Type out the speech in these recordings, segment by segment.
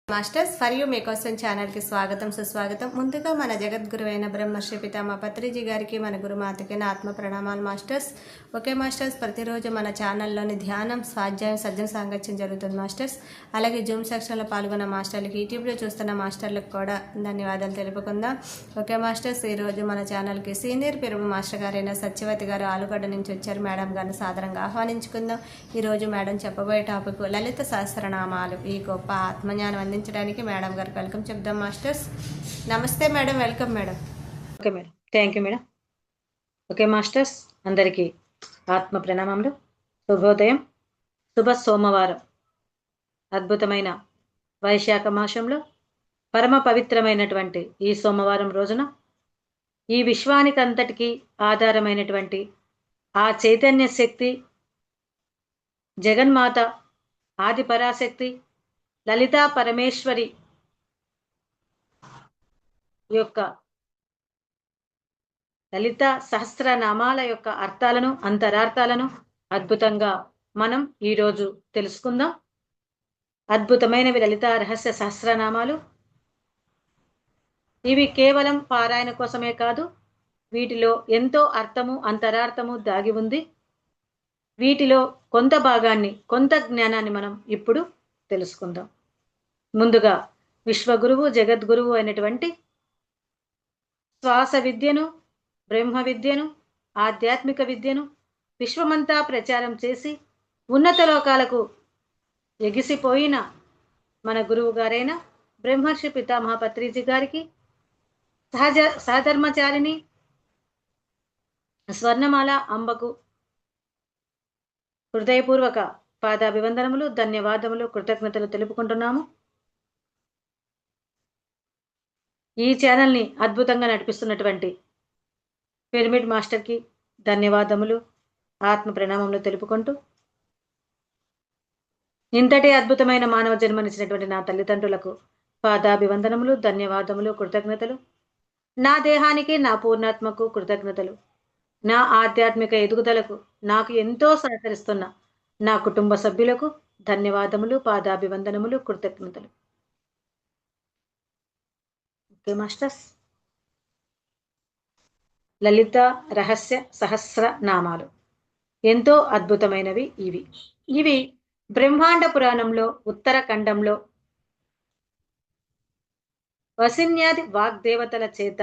Masters for you మీకోసం ఛానల్కి స్వాగతం సుస్వాగతం. ముందుగా మన జగద్గురు అయిన బ్రహ్మర్షి పితామహ పత్రిజీ గారికి, మన గురుమాతకి నా ఆత్మ ప్రణామాలు మాస్టర్స్. ఓకే మాస్టర్స్, ప్రతిరోజు మన ఛానల్లోని ధ్యానం, స్వాధ్యాయం, సజ్జన సాంగత్యం జరుగుతుంది మాస్టర్స్. అలాగే జూమ్ సెక్షన్లో పాల్గొన్న మాస్టర్లకి, యూట్యూబ్లో చూస్తున్న మాస్టర్లకు కూడా ధన్యవాదాలు తెలుపుకుందాం. ఓకే మాస్టర్స్, ఈరోజు మన ఛానల్కి సీనియర్ పిరమిడ్ మాస్టర్ గారైన సత్యవతి గారు ఆలుగడ్డ నుంచి వచ్చారు. మేడం గారిని సాదరంగా ఆహ్వానించుకుందాం. ఈరోజు మేడం చెప్పబోయే టాపిక్ లలిత సహస్రనామాలు. ఈ గొప్ప ఆత్మజ్ఞానం అందించడానికి మేడం గారికి వెల్కమ్ చెప్దాం మాస్టర్స్. నమస్తే madam, welcome madam. Okay madam, thank you madam. Okay masters, అందరికీ ఆత్మ ప్రణామములు. శుభోదయం, శుభ సోమవారం. అద్భుతమైన వైశాఖ మాసంలో పరమ పవిత్రమైనటువంటి ఈ సోమవారం రోజున ఈ విశ్వానికి అంతటికీ ఆధారమైనటువంటి ఆ చైతన్య శక్తి జగన్మాత ఆది పరాశక్తి లలితా పరమేశ్వరి యొక్క లలిత సహస్రనామాల యొక్క అర్థాలను, అంతరార్థాలను అద్భుతంగా మనం ఈరోజు తెలుసుకుందాం. అద్భుతమైనవి లలిత రహస్య సహస్రనామాలు. ఇవి కేవలం పారాయణ కోసమే కాదు, వీటిలో ఎంతో అర్థము, అంతరార్థము దాగి ఉంది. వీటిలో కొంత భాగాన్ని, కొంత జ్ఞానాన్ని మనం ఇప్పుడు తెలుసుకుందాం. ముందుగా విశ్వగురువు, జగద్గురువు అయినటువంటి శ్వాస విద్యను, బ్రహ్మ విద్యను, ఆధ్యాత్మిక విద్యను విశ్వమంతా ప్రచారం చేసి ఉన్నత లోకాలకు ఎగిసిపోయిన మన గురువు గారైన బ్రహ్మర్షి పితామహ పత్రిజీ గారికి, సహధర్మచారిణి స్వర్ణమాల అంబకు హృదయపూర్వక పాదాభివందనములు, ధన్యవాదములు, కృతజ్ఞతలు తెలుపుకుంటున్నాము. ఈ ఛానల్ని అద్భుతంగా నడిపిస్తున్నటువంటి పిరమిడ్ మాస్టర్కి ధన్యవాదములు, ఆత్మ ప్రణామములు తెలుపుకుంటూ, ఇంతటి అద్భుతమైన మానవ జన్మనిచ్చినటువంటి నా తల్లిదండ్రులకు పాదాభివందనములు, ధన్యవాదములు, కృతజ్ఞతలు. నా దేహానికి, నా పూర్ణాత్మకు కృతజ్ఞతలు. నా ఆధ్యాత్మిక ఎదుగుదలకు నాకు ఎంతో సహకరిస్తున్న నా కుటుంబ సభ్యులకు ధన్యవాదములు, పాదాభివందనములు, కృతజ్ఞతలు. ఓకే మాస్టర్స్, లలిత రహస్య సహస్రనామాలు ఎంతో అద్భుతమైనవి. ఇవి బ్రహ్మాండ పురాణంలో ఉత్తరఖండంలో వసిన్యాది వాగ్దేవతల చేత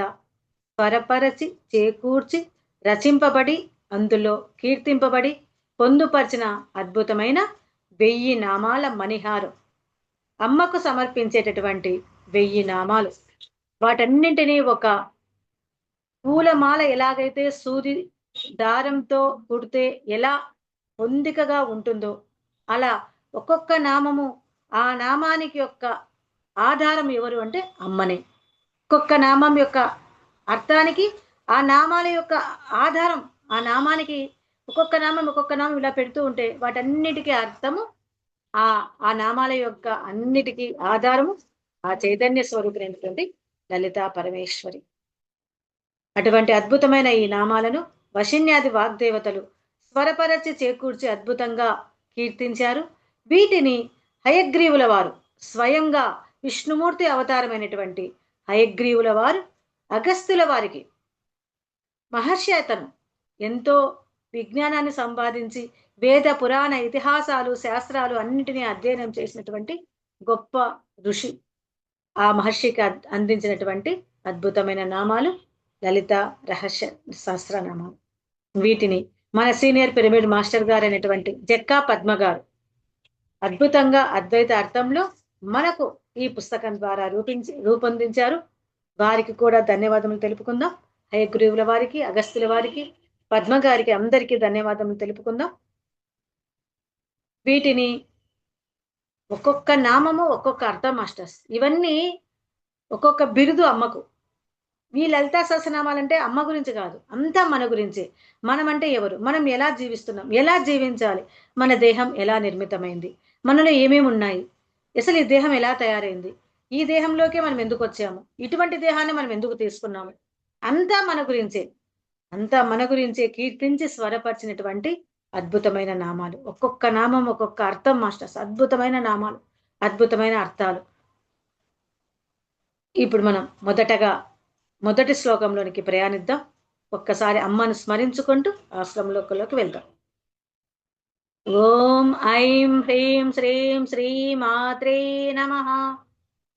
స్వరపరచి, చేకూర్చి, రచింపబడి, అందులో కీర్తింపబడి పొందుపరిచిన అద్భుతమైన 1000 నామాల మణిహారం. అమ్మకు సమర్పించేటటువంటి 1000 నామాలు. వాటన్నింటినీ ఒక పూలమాల ఎలాగైతే సూది దారంతో కుడితే ఎలా పొందికగా ఉంటుందో, అలా ఒక్కొక్క నామము, ఆ నామానికి యొక్క ఆధారం ఎవరు అంటే అమ్మనే. ఒక్కొక్క నామం యొక్క అర్థానికి ఆ నామాల యొక్క ఆధారం, ఆ నామానికి ఒక్కొక్క నామం ఇలా పెడుతూ ఉంటే వాటన్నిటికీ అర్థము, ఆ నామాల యొక్క అన్నిటికీ ఆధారము ఆ చైతన్య స్వరూపినటువంటి లలితా పరమేశ్వరి. అటువంటి అద్భుతమైన ఈ నామాలను వశిన్యాది వాగ్దేవతలు స్వరపరచి, చేకూర్చి అద్భుతంగా కీర్తించారు. వీటిని హయగ్రీవుల వారు, స్వయంగా విష్ణుమూర్తి అవతారమైనటువంటి హయగ్రీవుల వారు అగస్త్యుల వారికి, మహర్షి అతను ఎంతో విజ్ఞానాన్ని సంపాదించి వేద పురాణ ఇతిహాసాలు, శాస్త్రాలు అన్నింటినీ అధ్యయనం చేసినటువంటి గొప్ప ఋషి, ఆ మహర్షికి అందించినటువంటి అద్భుతమైన నామాలు లలిత రహస్య సహస్రనామాలు. వీటిని మన సీనియర్ పిరమిడ్ మాస్టర్ గారు అయినటువంటి జక్కా పద్మ గారు అద్భుతంగా అద్వైత అర్థంలో మనకు ఈ పుస్తకం ద్వారా రూపొందించారు. వారికి కూడా ధన్యవాదములు తెలుపుకుందాం. హయగ్రీవుల వారికి, అగస్త్యుల వారికి, పద్మ గారికి అందరికీ ధన్యవాదములు తెలుపుకుందాం. వీటిని ఒక్కొక్క నామము ఒక్కొక్క అర్థం మాస్టర్స్. ఇవన్నీ ఒక్కొక్క బిరుదు అమ్మకు. ఈ లలితా సహస్రనామాలంటే అమ్మ గురించి కాదు, అంతా మన గురించే. మనం అంటే ఎవరు, మనం ఎలా జీవిస్తున్నాం, ఎలా జీవించాలి, మన దేహం ఎలా నిర్మితమైంది, మనలో ఏమేమి ఉన్నాయి, అసలు ఈ దేహం ఎలా తయారైంది, ఈ దేహంలోకే మనం ఎందుకు వచ్చాము, ఇటువంటి దేహాన్ని మనం ఎందుకు తీసుకున్నాము, అంతా మన గురించే. అంతా మన గురించే కీర్తించి స్వరపరిచినటువంటి అద్భుతమైన నామాలు. ఒక్కొక్క నామం ఒక్కొక్క అర్థం మాస్టర్స్. అద్భుతమైన నామాలు, అద్భుతమైన అర్థాలు. ఇప్పుడు మనం మొదటి శ్లోకంలోనికి ప్రయాణిద్దాం. ఒక్కసారి అమ్మను స్మరించుకుంటూ ఆ శ్లోకంలోకి వెళ్దాం. ఓం ఐం హ్రీం శ్రీం శ్రీ మాత్రే నమః.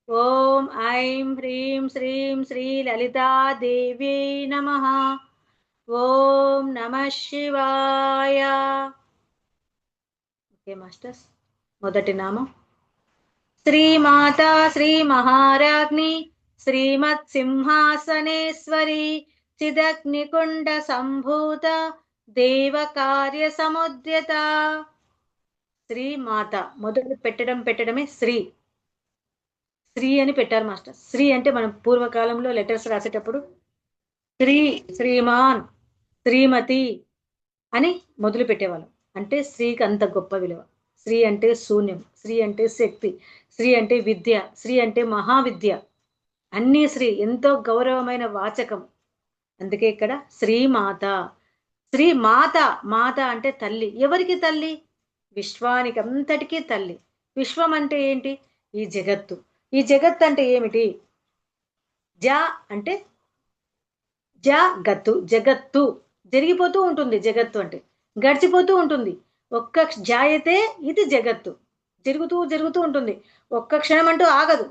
ఓం ఐం హ్రీం శ్రీం శ్రీ లలితాదేవ్యై నమః. ఓం నమః శివాయ. ఓకే మాస్టర్స్, మొదటి నామం శ్రీమాతా శ్రీ మహారాజ్ఞి శ్రీమత్ సింహాసనేశ్వరి చిదగ్నికుండ సంభూత దేవ కార్య సముద్యత. శ్రీమాత మొదలు పెట్టడమే శ్రీ అని పెట్టారు మాస్టర్. శ్రీ అంటే మనం పూర్వకాలంలో లెటర్స్ రాసేటప్పుడు శ్రీమాన్, శ్రీమతి అని మొదలు పెట్టేవాళ్ళం. అంటే స్త్రీకి అంత గొప్ప విలువ. స్త్రీ అంటే శూన్యం, స్త్రీ అంటే శక్తి, స్త్రీ అంటే విద్య, స్త్రీ అంటే మహావిద్య. అన్నీ స్త్రీ, ఎంతో గౌరవమైన వాచకం. అందుకే ఇక్కడ శ్రీమాత. మాత అంటే తల్లి. ఎవరికి తల్లి? విశ్వానికి అంతటికీ తల్లి. విశ్వం అంటే ఏంటి? ఈ జగత్తు. ఈ జగత్తు అంటే ఏమిటి? అంటే జగత్తు జరిగిపోతూ ఉంటుంది. జగత్తు అంటే గడిచిపోతూ ఉంటుంది. ఒక్క జాయతే ఇది జగత్తు. జరుగుతూ ఉంటుంది. ఒక్క క్షణం అంటూ ఆగదు,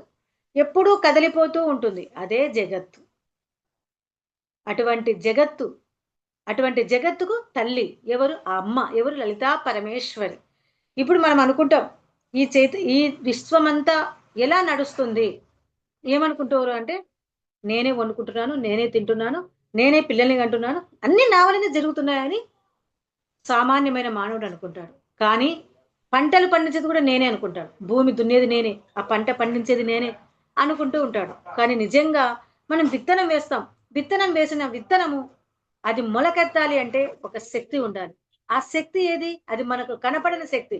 ఎప్పుడూ కదిలిపోతూ ఉంటుంది. అదే జగత్తు. అటువంటి జగత్తుకు తల్లి ఎవరు? ఆ అమ్మ. ఎవరు? లలితా పరమేశ్వరి. ఇప్పుడు మనం అనుకుంటాం ఈ విశ్వమంతా ఎలా నడుస్తుంది? ఏమనుకుంటారు అంటే, నేనే వండుకుంటున్నాను, నేనే తింటున్నాను, నేనే పిల్లల్ని కంటున్నాను, అన్ని నా వల్లనే జరుగుతున్నాయని సామాన్యమైన మానవుడు అనుకుంటాడు. కానీ పంటలు పండించేది కూడా నేనే అనుకుంటాడు. భూమి దున్నేది నేనే, ఆ పంట పండించేది నేనే అనుకుంటూ ఉంటాడు. కానీ నిజంగా మనం విత్తనం వేస్తాం. విత్తనం వేసిన విత్తనము అది మొలకెత్తాలి అంటే ఒక శక్తి ఉండాలి. ఆ శక్తి ఏది? అది మనకు కనపడని శక్తి.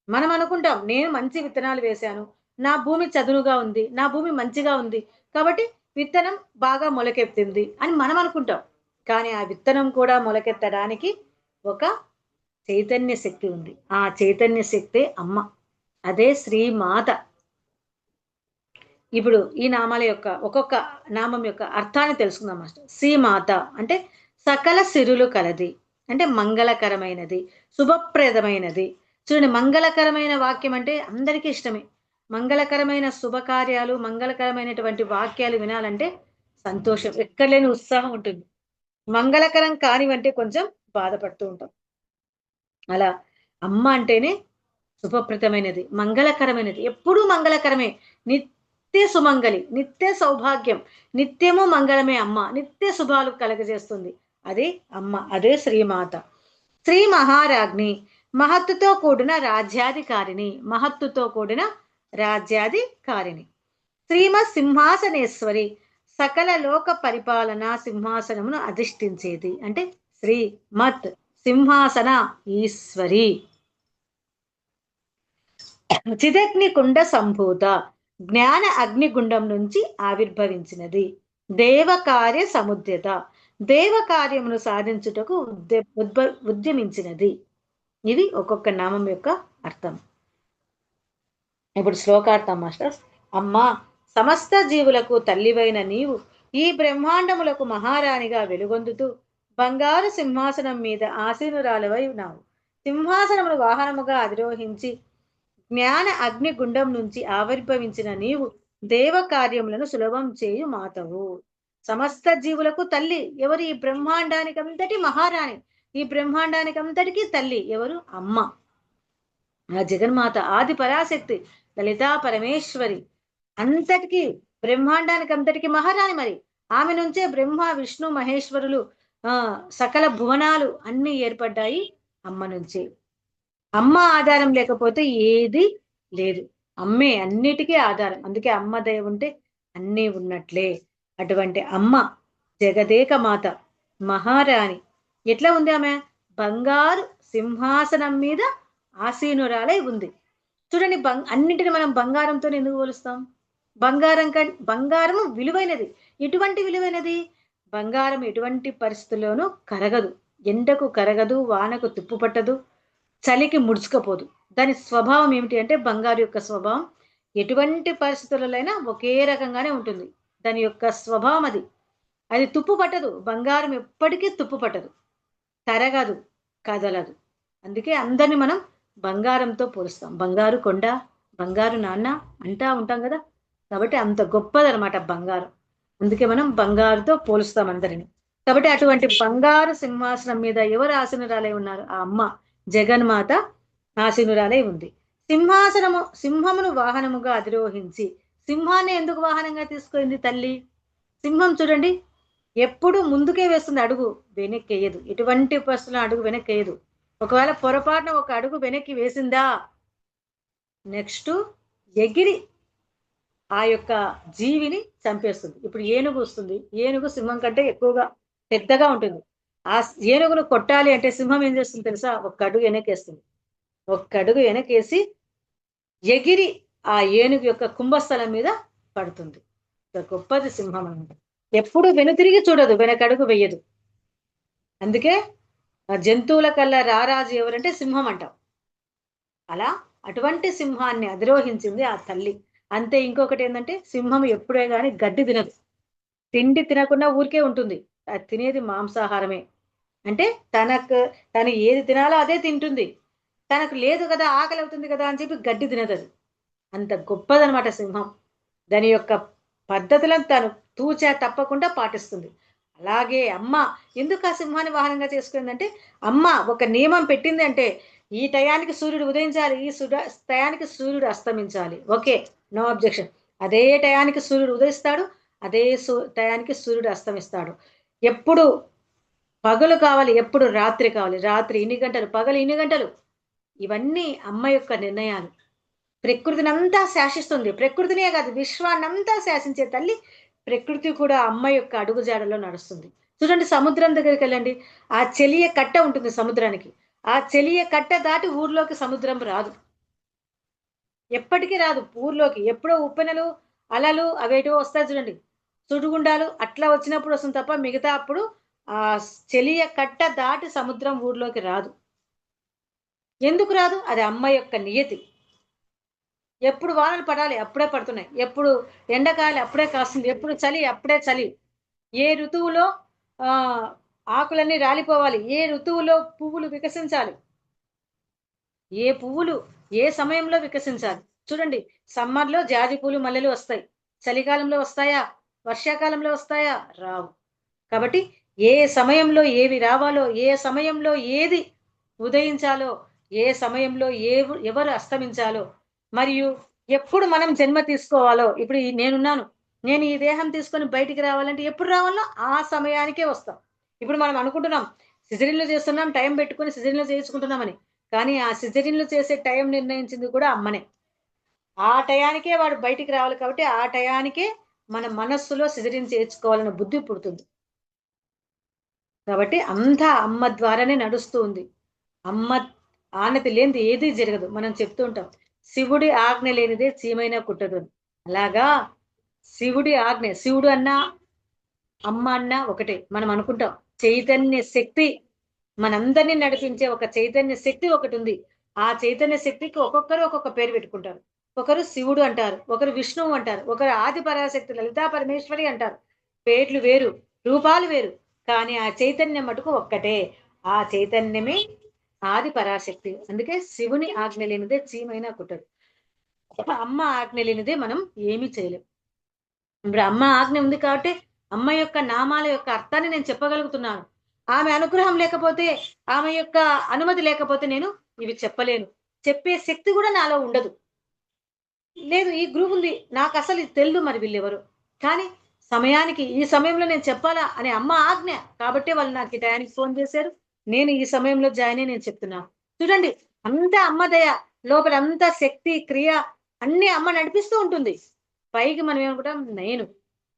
మనం అనుకుంటాం, నేను మంచి విత్తనాలు వేశాను, నా భూమి చదునుగా ఉంది, నా భూమి మంచిగా ఉంది, కాబట్టి విత్తనం బాగా మొలకెత్తింది అని మనం అనుకుంటాం. కానీ ఆ విత్తనం కూడా మొలకెత్తడానికి ఒక చైతన్య శక్తి ఉంది. ఆ చైతన్య శక్తే అమ్మ. అదే శ్రీమాత. ఇప్పుడు ఈ నామాల యొక్క ఒక్కొక్క నామం యొక్క అర్థాన్ని తెలుసుకుందాం మాస్టర్. శ్రీమాత అంటే సకల సిరులు కలది, అంటే మంగళకరమైనది, శుభప్రదమైనది. చూడండి, మంగళకరమైన వాక్యం అంటే అందరికీ ఇష్టమే. మంగళకరమైన శుభకార్యాలు, మంగళకరమైనటువంటి వాక్యాలు వినాలంటే సంతోషం, ఎక్కడ లేని ఉత్సాహం ఉంటుంది. మంగళకరం కానివంటే కొంచెం బాధపడుతూ ఉంటాం. అలా అమ్మ అంటేనే శుభప్రదమైనది, మంగళకరమైనది, ఎప్పుడూ మంగళకరమే. నిత్య సుమంగళి, నిత్య సౌభాగ్యం, నిత్యము మంగళమే అమ్మ. నిత్య శుభాలు కలగజేస్తుంది. అదే అమ్మ, అదే శ్రీమాత. శ్రీ మహారాజ్ఞి, మహత్తుతో కూడిన రాజ్యాధికారిణి, మహత్తుతో కూడిన రాజ్యాధికారిణి. శ్రీమత్ సింహాసనేశ్వరి, సకల లోక పరిపాలన సింహాసనమును అధిష్ఠించేది. అంటే శ్రీమత్ సింహాసన ఈశ్వరి. చిదగ్ని కుండ సంభూత, జ్ఞాన అగ్నిగుండం నుంచి ఆవిర్భవించినది. దేవకార్య సముద్యత, దేవకార్యమును సాధించుటకు ఉద్యమించినది. ఇది ఒక్కొక్క నామం యొక్క అర్థం. ఇప్పుడు శ్లోకార్థం మాస్టర్స్. అమ్మా, సమస్త జీవులకు తల్లివైన నీవు ఈ బ్రహ్మాండములకు మహారాణిగా వెలుగొందుతూ బంగారు సింహాసనం మీద ఆసీనురాలవై ఉన్నావు. సింహాసనమును వాహనముగా అధిరోహించి జ్ఞాన అగ్నిగుండం నుంచి ఆవిర్భవించిన నీవు దేవ కార్యములను సులభం చేయు మాతవు. సమస్త జీవులకు తల్లి ఎవరు? ఈ బ్రహ్మాండానికి అంతటి మహారాణి, ఈ బ్రహ్మాండానికి అంతటికీ తల్లి ఎవరు? అమ్మ. ఆ జగన్మాత, ఆది పరాశక్తి, లలితా పరమేశ్వరి, అంతటికి బ్రహ్మాండానికి అంతటికి మహారాణి. మరి ఆమె నుంచే బ్రహ్మ విష్ణు మహేశ్వరులు, సకల భువనాలు అన్ని ఏర్పడ్డాయి అమ్మ నుంచి. అమ్మ ఆధారం లేకపోతే ఏది లేదు. అమ్మే అన్నిటికీ ఆధారం. అందుకే అమ్మ దయ ఉంటే అన్నీ ఉన్నట్లే. అటువంటి అమ్మ జగదేక మాత, మహారాణి. ఎట్లా ఉంది ఆమె? బంగారు సింహాసనం మీద ఆసీనురాలై ఉంది. చూడండి, అన్నింటిని మనం బంగారంతో ఎందుకు పోలుస్తాం? బంగారము విలువైనది. ఎటువంటి విలువైనది? బంగారం ఎటువంటి పరిస్థితుల్లోనూ కరగదు. ఎండకు కరగదు, వానకు తుప్పు పట్టదు, చలికి ముడుచుకపోదు. దాని స్వభావం ఏమిటి అంటే, బంగారు యొక్క స్వభావం ఎటువంటి పరిస్థితులైనా ఒకే రకంగానే ఉంటుంది. దాని యొక్క స్వభావం అది. అది తుప్పు పట్టదు. బంగారం ఎప్పటికీ తుప్పు పట్టదు. తరగదు, కదలదు. అందుకే అందరిని మనం బంగారంతో పోలుస్తాం. బంగారు కొండ, బంగారు నాన్న అంటా ఉంటాం కదా! కాబట్టి అంత గొప్పదనమాట బంగారం. అందుకే మనం బంగారుతో పోలుస్తాం అందరిని. కాబట్టి అటువంటి బంగారు సింహాసనం మీద ఎవరు ఆసీనురాలై ఉన్నారు? ఆ అమ్మ జగన్మాత ఆసీనురాలై ఉంది. సింహమును వాహనముగా అధిరోహించి, సింహాన్ని ఎందుకు వాహనంగా తీసుకుంది తల్లి? సింహం చూడండి, ఎప్పుడు ముందుకే వేస్తుంది అడుగు, వెనక్కేయదు. ఎటువంటి పరిస్థితుల్లో అడుగు వెనక్కేయదు. ఒకవేళ పొరపాటున ఒక అడుగు వెనక్కి వేసిందా, నెక్స్ట్ ఎగిరి ఆ యొక్క జీవిని చంపేస్తుంది. ఇప్పుడు ఏనుగు వస్తుంది. ఏనుగు సింహం కంటే ఎక్కువగా పెద్దగా ఉంటుంది. ఆ ఏనుగును కొట్టాలి అంటే సింహం ఏం చేస్తుంది తెలుసా? ఒక్క అడుగు వెనకేస్తుంది. ఒక్క అడుగు వెనకేసి ఎగిరి ఆ ఏనుగు యొక్క కుంభస్థలం మీద పడుతుంది. గొప్పది సింహం అన్నమాట. ఎప్పుడు వెనుతిరిగి చూడదు, వెనకడుగు వెయ్యదు. అందుకే ఆ జంతువుల కల్లా రారాజు ఎవరంటే సింహం అంటాం. అలా అటువంటి సింహాన్ని అధిరోహించింది ఆ తల్లి. అంతే. ఇంకొకటి ఏంటంటే, సింహం ఎప్పుడే గాని గడ్డి తినదు. తిండి తినకుండా ఊరికే ఉంటుంది. అది తినేది మాంసాహారమే. అంటే తను ఏది తినాలో అదే తింటుంది. తనకు లేదు కదా, ఆకలి అవుతుంది కదా అని చెప్పి గడ్డి తినదది. అంత గొప్పదనమాట సింహం. దాని యొక్క పద్ధతులను తను తూచా తప్పకుండా పాటిస్తుంది. అలాగే అమ్మ ఎందుకు ఆ సింహాన్ని వాహనంగా చేసుకుందంటే, అమ్మ ఒక నియమం పెట్టింది అంటే, ఈ టయానికి సూర్యుడు ఉదయించాలి, టయానికి సూర్యుడు అస్తమించాలి. Okay, no objection. అదే టయానికి సూర్యుడు ఉదయిస్తాడు, అదే టయానికి సూర్యుడు అస్తమిస్తాడు. ఎప్పుడు పగలు కావాలి, ఎప్పుడు రాత్రి కావాలి, రాత్రి ఇన్ని గంటలు, పగలు ఇన్ని గంటలు. ఇవన్నీ అమ్మ యొక్క నిర్ణయాలు. ప్రకృతినంతా శాసిస్తుంది. ప్రకృతినే కాదు, విశ్వాన్నంతా శాసించే తల్లి ప్రకృతి కూడా అమ్మ యొక్క అడుగుజాడలో నడుస్తుంది. చూడండి, సముద్రం దగ్గరికి వెళ్ళండి. ఆ చెలియ కట్ట ఉంటుంది సముద్రానికి. ఆ చెలియ కట్ట దాటి ఊర్లోకి సముద్రం రాదు. ఎప్పటికీ రాదు ఊర్లోకి. ఎప్పుడో ఉప్పెనలు, అలలు అవేటో వస్తాయి చూడండి, సుడిగుండాలు అట్లా వచ్చినప్పుడు వస్తుంది తప్ప మిగతా అప్పుడు ఆ చెలియ కట్ట దాటి సముద్రం ఊర్లోకి రాదు. ఎందుకు రాదు? అది అమ్మ యొక్క నియతి. ఎప్పుడు వానలు పడాలి అప్పుడే పడుతున్నాయి, ఎప్పుడు ఎండకాయలు అప్పుడే కాస్తుంది, ఎప్పుడు చలి అప్పుడే చలి. ఏ ఋతువులో ఆ ఆకులన్నీ రాలిపోవాలి, ఏ ఋతువులో పువ్వులు వికసించాలి, ఏ పువ్వులు ఏ సమయంలో వికసించాలి. చూడండి, సమ్మర్లో జాజి పూలు మల్లెలు వస్తాయి. చలికాలంలో వస్తాయా? వర్షాకాలంలో వస్తాయా? రావు. కాబట్టి ఏ సమయంలో ఏవి రావాలో, ఏ సమయంలో ఏది ఉదయించాలో, ఏ సమయంలో ఎవరు అస్తమించాలో, మరియు ఎప్పుడు మనం జన్మ తీసుకోవాలో. ఇప్పుడు నేనున్నాను, నేను ఈ దేహం తీసుకొని బయటికి రావాలంటే ఎప్పుడు రావాలో ఆ సమయానికే వస్తాం. ఇప్పుడు మనం అనుకుంటున్నాం సిజరీన్లు చేస్తున్నాం, టైం పెట్టుకుని సిజరీన్లు చేయించుకుంటున్నామని. కానీ ఆ సిజరీన్లు చేసే టైం నిర్ణయించింది కూడా అమ్మనే. ఆ టయానికే వాడు బయటికి రావాలి. కాబట్టి ఆ టయానికే మన మనస్సులో సిజరీన్ చేయించుకోవాలన్న బుద్ధి పుడుతుంది. కాబట్టి అంతా అమ్మ ద్వారానే నడుస్తూ ఉంది. అమ్మ ఆనతి లేనిది ఏదీ జరగదు. మనం చెప్తూ ఉంటాం, శివుడి ఆజ్ఞ లేనిదే చీమైనా కుట్టదు అని. అలాగా శివుడి ఆజ్ఞ, శివుడు అన్నా అమ్మ అన్నా ఒకటే. మనం అనుకుంటాం చైతన్య శక్తి, మనందరినీ నడిపించే ఒక చైతన్య శక్తి ఒకటి ఉంది. ఆ చైతన్య శక్తికి ఒక్కొక్కరు ఒక్కొక్క పేరు పెట్టుకుంటారు. ఒకరు శివుడు అంటారు, ఒకరు విష్ణువు అంటారు, ఒకరు ఆది పరాశక్తి లలితా పరమేశ్వరి అంటారు. పేర్లు వేరు, రూపాలు వేరు, కానీ ఆ చైతన్యం మటుకు ఒక్కటే. ఆ చైతన్యమే ఆది పరాశక్తి. అందుకే శివుని ఆజ్ఞ లేనిదే చీమైనా కుట్టదు. అమ్మ ఆజ్ఞ లేనిదే మనం ఏమీ చేయలేం. ఇప్పుడు అమ్మ ఆజ్ఞ ఉంది కాబట్టి అమ్మ యొక్క నామాల యొక్క అర్థాన్ని నేను చెప్పగలుగుతున్నాను. ఆమె అనుగ్రహం లేకపోతే, ఆమె యొక్క అనుమతి లేకపోతే నేను ఇవి చెప్పలేను. చెప్పే శక్తి కూడా నాలో ఉండదు. లేదు, ఈ గురువు ఉంది, నాకు అసలు ఇది తెలియదు, మరి వీళ్ళెవరు. కానీ సమయానికి ఈ సమయంలో నేను చెప్పాలా అనే అమ్మ ఆజ్ఞ కాబట్టి వాళ్ళు నాకు ఈ టయానికి ఫోన్ చేశారు. నేను ఈ సమయంలో జాయిన్ అయ్యి నేను చెప్తున్నాను. చూడండి, అంతా అమ్మ దయ. లోపల అంతా శక్తి, క్రియ అన్ని అమ్మ నడిపిస్తూ ఉంటుంది. పైకి మనం ఏమనుకుంటాం,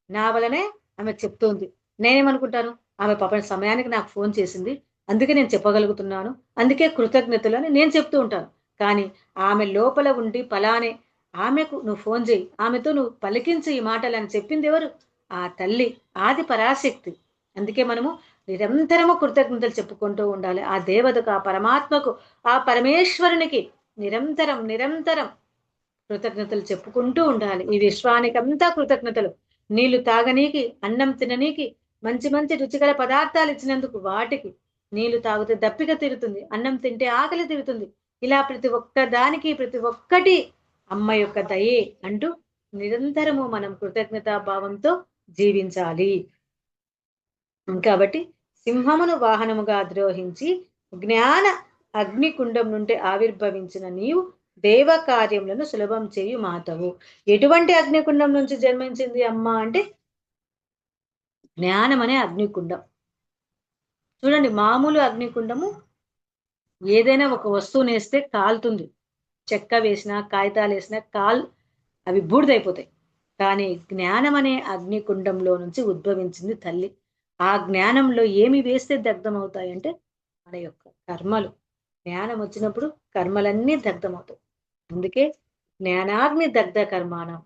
నా వలనే ఆమె చెప్తుంది. నేనేమనుకుంటాను, ఆమె పాపం సమయానికి నాకు ఫోన్ చేసింది, అందుకే నేను చెప్పగలుగుతున్నాను, అందుకే కృతజ్ఞతలు అని నేను చెప్తూ ఉంటాను. కానీ ఆమె లోపల ఉండి పలానే ఆమెకు నువ్వు ఫోన్ చేయి, ఆమెతో నువ్వు పలికించు ఈ మాటలు అని చెప్పింది ఎవరు? ఆ తల్లి, ఆది పరాశక్తి. అందుకే మనము నిరంతరము కృతజ్ఞతలు చెప్పుకుంటూ ఉండాలి. ఆ దేవతకు, ఆ పరమాత్మకు, ఆ పరమేశ్వరునికి నిరంతరం నిరంతరం కృతజ్ఞతలు చెప్పుకుంటూ ఉండాలి. ఈ విశ్వానికంతా కృతజ్ఞతలు. నీళ్లు తాగనీకి, అన్నం తిననీకి, మంచి మంచి రుచికర పదార్థాలు ఇచ్చినందుకు వాటికి, నీళ్లు తాగితే దప్పిక తీరుతుంది, అన్నం తింటే ఆకలి తీరుతుంది. ఇలా ప్రతి ఒక్క దానికి, ప్రతి ఒక్కటి అమ్మ యొక్క దయే అంటూ నిరంతరము మనం కృతజ్ఞతా భావంతో జీవించాలి. కాబట్టి సింహమును వాహనముగా ద్రోహించి జ్ఞాన అగ్నికుండం నుండి ఆవిర్భవించిన నీవు దేవ కార్యములను సులభం చేయు మాతవు. ఎటువంటి అగ్నికుండం నుంచి జన్మించింది అమ్మ అంటే జ్ఞానం అనే అగ్నికుండం. చూడండి, మామూలు అగ్నికుండము ఏదైనా ఒక వస్తువుని వేస్తే కాలుతుంది. చెక్క వేసినా, కాగితాలు వేసినా అవి బూడిదైపోతాయి. కానీ జ్ఞానం అనే అగ్నికుండంలో నుంచి ఉద్భవించింది తల్లి. ఆ జ్ఞానంలో ఏమి వేస్తే దగ్ధమవుతాయంటే మన యొక్క కర్మలు. జ్ఞానం వచ్చినప్పుడు కర్మలన్నీ దగ్ధమవుతాయి. అందుకే జ్ఞానాగ్ని దగ్ధ కర్మాణం.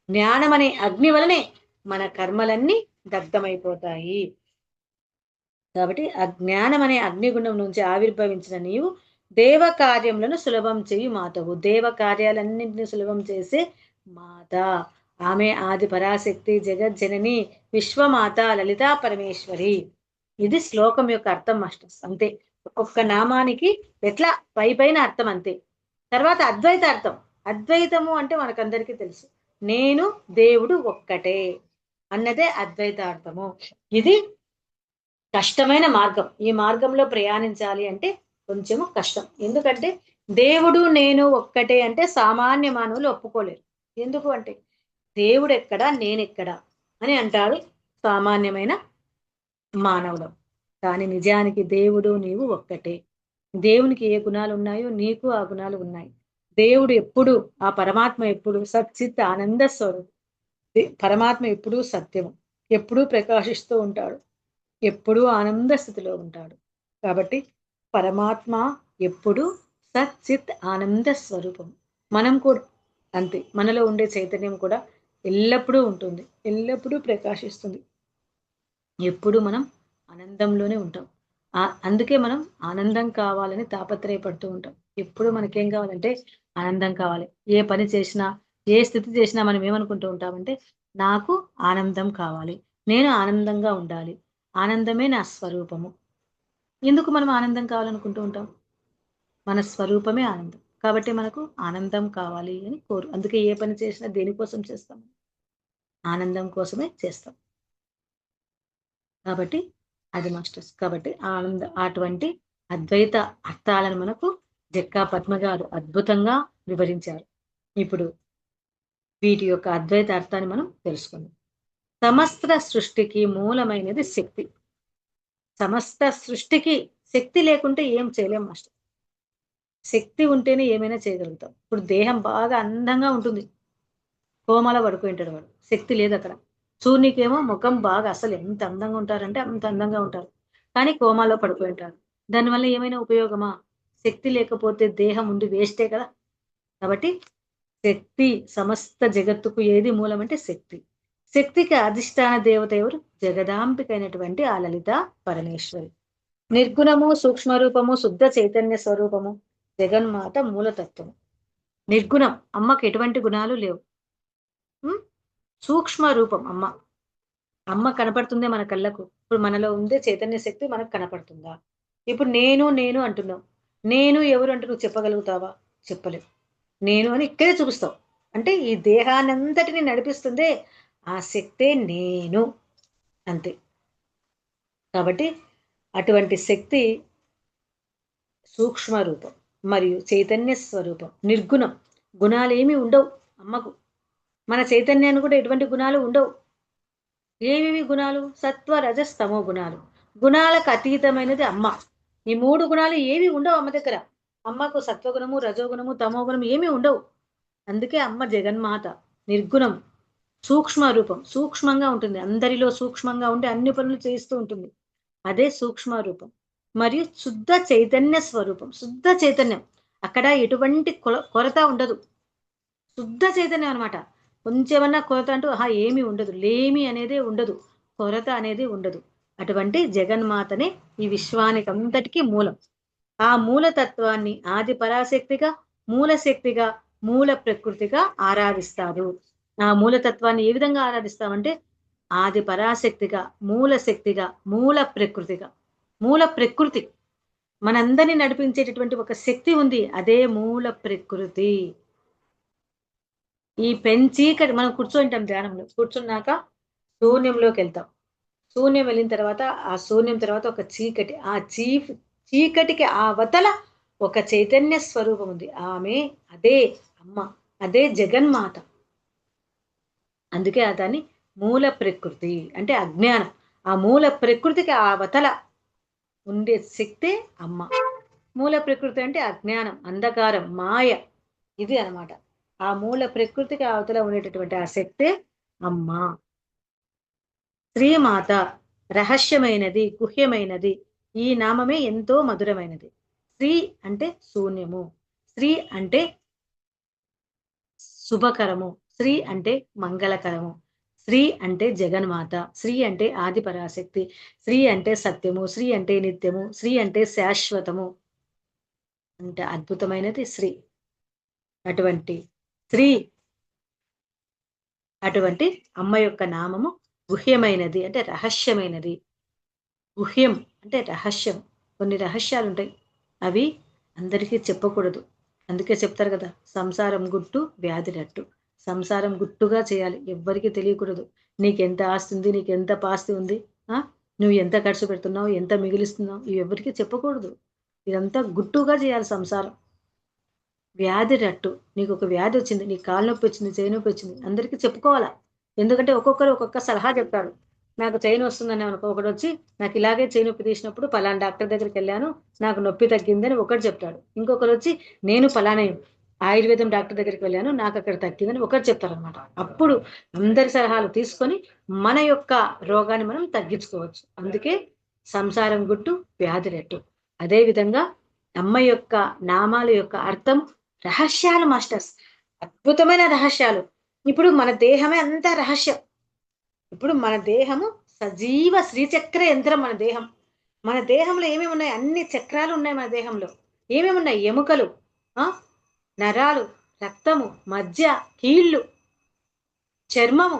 జ్ఞానం అనే అగ్ని వలనే మన కర్మలన్నీ దగ్ధమైపోతాయి. కాబట్టి ఆ జ్ఞానం అనే అగ్నిగుండం నుంచి ఆవిర్భవించిన నీవు దేవ కార్యములను సులభం చేయు మాతవు. దేవ కార్యాలన్నింటినీ సులభం చేసే మాత. ఆమె ఆది పరాశక్తి, జగజ్జనని, విశ్వమాత, లలితా పరమేశ్వరి. ఇది శ్లోకం యొక్క అర్థం మాస్టర్స్. అంతే. ఒక్కొక్క నామానికి ఎట్లా పైన అర్థం అంతే. తర్వాత అద్వైత అర్థం. అద్వైతము అంటే మనకందరికీ తెలుసు, నేను దేవుడు ఒక్కటే అన్నదే అద్వైత అర్థము. ఇది కష్టమైన మార్గం. ఈ మార్గంలో ప్రయాణించాలి అంటే కొంచెము కష్టం. ఎందుకంటే దేవుడు నేను ఒక్కటే అంటే సామాన్య మానవులు ఒప్పుకోలేరు. ఎందుకు అంటే దేవుడు ఎక్కడా నేనెక్కడా అని అంటారు సామాన్యమైన మానవులు. కానీ నిజానికి దేవుడు నీవు ఒక్కటే. దేవునికి ఏ గుణాలు ఉన్నాయో నీకు ఆ గుణాలు ఉన్నాయి. దేవుడు ఎప్పుడు, ఆ పరమాత్మ ఎప్పుడు సచ్చిత్ ఆనంద స్వరూపం. పరమాత్మ ఎప్పుడూ సత్యము, ఎప్పుడూ ప్రకాశిస్తూ ఉంటాడు, ఎప్పుడూ ఆనంద స్థితిలో ఉంటాడు. కాబట్టి పరమాత్మ ఎప్పుడు సచ్చిత్ ఆనంద స్వరూపం. మనం కూడా అంతే. మనలో ఉండే చైతన్యం కూడా ఎల్లప్పుడూ ఉంటుంది, ఎల్లప్పుడూ ప్రకాశిస్తుంది. ఎప్పుడు మనం ఆనందంలోనే ఉంటాం. అందుకే మనం ఆనందం కావాలని తాపత్రయపడుతూ ఉంటాం. ఎప్పుడు మనకేం కావాలంటే ఆనందం కావాలి. ఏ పని చేసినా, ఏ స్థితి చేసినా మనం ఏమనుకుంటూ ఉంటామంటే నాకు ఆనందం కావాలి, నేను ఆనందంగా ఉండాలి, ఆనందమే నా స్వరూపము. ఎందుకు మనం ఆనందం కావాలనుకుంటూ ఉంటాం? మన స్వరూపమే ఆనందం. కాబట్టి మనకు ఆనందం కావాలి అని అందుకే ఏ పని చేసినా దేనికోసం చేస్తాం? ఆనందం కోసమే చేస్తాం. కాబట్టి అది మాస్టర్స్. కాబట్టి అటువంటి అద్వైత అర్థాలను మనకు జక్కా పద్మ గారు అద్భుతంగా వివరించారు. ఇప్పుడు వీటి యొక్క అద్వైత అర్థాన్ని మనం తెలుసుకుందాం. సమస్త సృష్టికి మూలమైనది శక్తి. సమస్త సృష్టికి శక్తి లేకుంటే ఏం చేయలేం మాస్టర్. శక్తి ఉంటేనే ఏమైనా చేయగలుగుతాం. ఇప్పుడు దేహం బాగా అందంగా ఉంటుంది, కోమల పడుకుంటాడు వాడు, శక్తి లేదు అక్కడ. సూర్యునికేమో ముఖం బాగా అసలు ఎంత అందంగా ఉంటారంటే అంత అందంగా ఉంటారు, కానీ కోమాలో పడిపోయింటారు. దానివల్ల ఏమైనా ఉపయోగమా? శక్తి లేకపోతే దేహం ఉండి వేస్టే కదా. కాబట్టి శక్తి, సమస్త జగత్తుకు ఏది మూలం అంటే శక్తి. శక్తికి అధిష్టాన దేవత ఎవరు? జగదాంబికైనటువంటి ఆ లలిత పరమేశ్వరి. నిర్గుణము, సూక్ష్మ రూపము, శుద్ధ చైతన్య స్వరూపము జగన్మాత మూలతత్వము. నిర్గుణం, అమ్మకు ఎటువంటి గుణాలు లేవు. సూక్ష్మ రూపం అమ్మ కనపడుతుందే మన కళ్ళకు. ఇప్పుడు మనలో ఉండే చైతన్య శక్తి మనకు కనపడుతుందా? ఇప్పుడు నేను నేను అంటున్నావు, నేను ఎవరు అంటే నువ్వు చెప్పగలుగుతావా? చెప్పలేవు. నేను అని ఇక్కడే చూపిస్తావు. అంటే ఈ దేహాన్నంతటిని నడిపిస్తుందే ఆ శక్తే నేను, అంతే. కాబట్టి అటువంటి శక్తి సూక్ష్మ రూపం మరియు చైతన్య స్వరూపం. నిర్గుణం, గుణాలు ఏమీ ఉండవు అమ్మకు. మన చైతన్యాన్ని కూడా ఎటువంటి గుణాలు ఉండవు. ఏమేమి గుణాలు? సత్వ రజస్తమో గుణాలు. గుణాలకు అతీతమైనది అమ్మ. ఈ మూడు గుణాలు ఏవి ఉండవు అమ్మ దగ్గర. అమ్మకు సత్వగుణము, రజోగుణము, తమోగుణము ఏమీ ఉండవు. అందుకే అమ్మ జగన్మాత. నిర్గుణం, సూక్ష్మ రూపం, సూక్ష్మంగా ఉంటుంది, అందరిలో సూక్ష్మంగా ఉండి అన్ని పనులు చేస్తూ ఉంటుంది. అదే సూక్ష్మ రూపం. మరియు శుద్ధ చైతన్య స్వరూపం. శుద్ధ చైతన్యం, అక్కడ ఎటువంటి కొరత ఉండదు. శుద్ధ చైతన్యం అనమాట. కొంచెమన్నా కొరత అంటూ ఏమీ ఉండదు. లేమి అనేదే ఉండదు, కొరత అనేది ఉండదు. అటువంటి జగన్మాతనే ఈ విశ్వానికి అంతటికీ మూలం. ఆ మూలతత్వాన్ని ఆది పరాశక్తిగా మూల శక్తిగా, మూల ప్రకృతిగా ఆరాధిస్తారు. ఆ మూలతత్వాన్ని ఏ విధంగా ఆరాధిస్తామంటే ఆది పరాశక్తిగా, మూల శక్తిగా, మూల ప్రకృతిగా. మూల ప్రకృతి మనందరినీ నడిపించేటటువంటి ఒక శక్తి ఉంది. అదే మూల ప్రకృతి. ఈ పెంచీకటి మనం కూర్చుంటాం ధ్యానంలో. కూర్చున్నాక శూన్యంలోకి వెళ్తాం. శూన్యం వెళ్ళిన తర్వాత ఆ శూన్యం తర్వాత ఒక చీకటి. ఆ చీకటికి ఆ అవతల ఒక చైతన్య స్వరూపం ఉంది. ఆమె అదే అమ్మ, అదే జగన్మాత. అందుకే దాన్ని మూల ప్రకృతి అంటే అజ్ఞానం. ఆ మూల ప్రకృతికి ఆ అవతల ఉండే శక్తే అమ్మ. మూల ప్రకృతి అంటే అజ్ఞానం, అంధకారం, మాయ. ఇది అన్నమాట. ఆ మూల ప్రకృతికి అవతల ఉండేటటువంటి ఆ శక్తే అమ్మ. శ్రీమాత రహస్యమైనది, గుహ్యమైనది. ఈ నామమే ఎంతో మధురమైనది. శ్రీ అంటే శూన్యము, శ్రీ అంటే శుభకరము, శ్రీ అంటే మంగళకరము, శ్రీ అంటే జగన్మాత, శ్రీ అంటే ఆది పరాశక్తి, శ్రీ అంటే సత్యము, శ్రీ అంటే నిత్యము, శ్రీ అంటే శాశ్వతము. అంటే అద్భుతమైనది శ్రీ. అటువంటి శ్రీ, అటువంటి అమ్మ యొక్క నామము గుహ్యమైనది అంటే రహస్యమైనది. గుహ్యం అంటే రహస్యం. కొన్ని రహస్యాలు ఉంటాయి, అవి అందరికీ చెప్పకూడదు. అందుకే చెప్తారు కదా, సంసారం గుట్టు వ్యాధి రట్టు. సంసారం గుట్టుగా చేయాలి, ఎవ్వరికి తెలియకూడదు. నీకెంత ఆస్తి ఉంది, నీకెంత పాస్తి ఉంది, నువ్వు ఎంత ఖర్చు పెడుతున్నావు, ఎంత మిగిలిస్తున్నావు, ఇవి ఎవరికి చెప్పకూడదు. ఇదంతా గుట్టుగా చేయాలి సంసారం. వ్యాధి రట్టు. నీకు ఒక వ్యాధి వచ్చింది, నీకు కాలు నొప్పి వచ్చింది, చేయి నొప్పి వచ్చింది, అందరికీ చెప్పుకోవాలా. ఎందుకంటే ఒక్కొక్కరు ఒక్కొక్క సలహా చెప్తారు. నాకు చైన్ వస్తుందని అనుకో, ఒకటి వచ్చి నాకు ఇలాగే చేయి నొప్పి తీసినప్పుడు పలానా డాక్టర్ దగ్గరికి వెళ్ళాను, నాకు నొప్పి తగ్గిందని ఒకటి చెప్తాడు. ఇంకొకరు వచ్చి నేను పలానా ఆయుర్వేదం డాక్టర్ దగ్గరికి వెళ్ళాను, నాకు అక్కడ తగ్గిందని ఒకటి చెప్తారనమాట. అప్పుడు అందరి సలహాలు తీసుకొని మన యొక్క రోగాన్ని మనం తగ్గించుకోవచ్చు. అందుకే సంసారం గుట్టు వ్యాధి రెట్టు. అదే విధంగా అమ్మ యొక్క నామాల యొక్క అర్థం రహస్యాలు మాస్టర్స్, అద్భుతమైన రహస్యాలు. ఇప్పుడు మన దేహమే అంత రహస్యం. ఇప్పుడు మన దేహము సజీవ శ్రీచక్ర యంత్రం. మన దేహం, మన దేహంలో ఏమేమి ఉన్నాయి, అన్ని చక్రాలు ఉన్నాయి మన దేహంలో. ఏమేమి ఉన్నాయి, ఎముకలు, నరాలు, రక్తము, మధ్య, కీళ్ళు, చర్మము.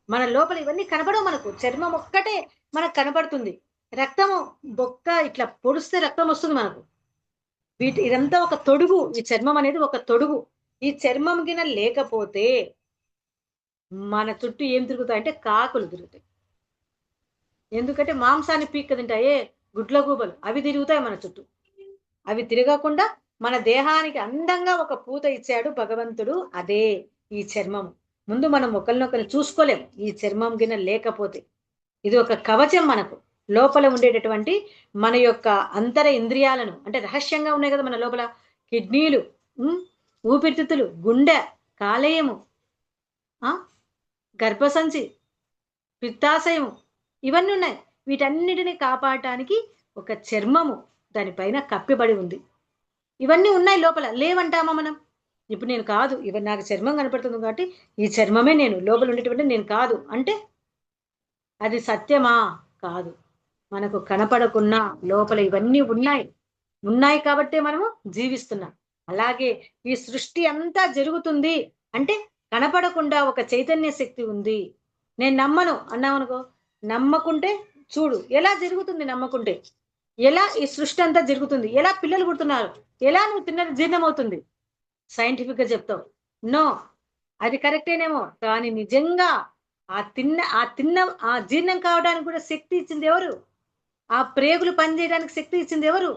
మన లోపల ఇవన్నీ కనబడవు మనకు, చర్మం ఒక్కటే మనకు కనబడుతుంది. రక్తము బొక్క ఇట్లా పొడిస్తే రక్తం వస్తుంది మనకు. ఇదంతా ఒక తొడుగు. ఈ చర్మం అనేది ఒక తొడుగు. ఈ చర్మం గిన లేకపోతే మన చుట్టూ ఏం తిరుగుతాయంటే కాకులు తిరుగుతాయి. ఎందుకంటే మాంసాన్ని పీక్క తింటాయే గుడ్ల గూబలు, అవి తిరుగుతాయి మన చుట్టూ. అవి తిరగకుండా మన దేహానికి అందంగా ఒక పూత ఇచ్చాడు భగవంతుడు, అదే ఈ చర్మము. ముందు మనం ఒకరినొకరు చూసుకోలేం ఈ చర్మం గిన లేకపోతే. ఇది ఒక కవచం మనకు. లోపల ఉండేటటువంటి మన యొక్క అంతర ఇంద్రియాలను, అంటే రహస్యంగా ఉన్నాయి కదా మన లోపల, కిడ్నీలు, ఊపిరితిత్తులు, గుండె, కాలేయము, గర్భసంచి, పిత్తాశయము, ఇవన్నీ ఉన్నాయి. వీటన్నిటిని కాపాడటానికి ఒక చర్మము దానిపైన కప్పిబడి ఉంది. ఇవన్నీ ఉన్నాయి లోపల, లేవంటామా మనం? ఇప్పుడు నేను కాదు, ఇవన్నీ నాకు చర్మం కనపడుతుంది కాబట్టి ఈ చర్మమే నేను, లోపల ఉండేటువంటి నేను కాదు అంటే అది సత్యమా? కాదు. మనకు కనపడకున్నా లోపల ఇవన్నీ ఉన్నాయి కాబట్టే మనము జీవిస్తున్నాం. అలాగే ఈ సృష్టి అంతా జరుగుతుంది అంటే కనపడకుండా ఒక చైతన్య శక్తి ఉంది. నేను నమ్మను అన్నామనుకో, నమ్మకుంటే చూడు ఎలా జరుగుతుంది. నమ్మకుంటే ఎలా ఈ సృష్టి అంతా జరుగుతుంది, ఎలా పిల్లలు పుడుతున్నారు, ఎలా నువ్వు తిన్నది జీర్ణమవుతుంది, సైంటిఫిక్ గా చెప్తావు. నో, అది కరెక్టేనేమో, కానీ నిజంగా ఆ జీర్ణం కావడానికి కూడా శక్తి ఇచ్చింది ఎవరు? ఆ ప్రేగులు పనిచేయడానికి శక్తి ఇచ్చింది ఎవరు?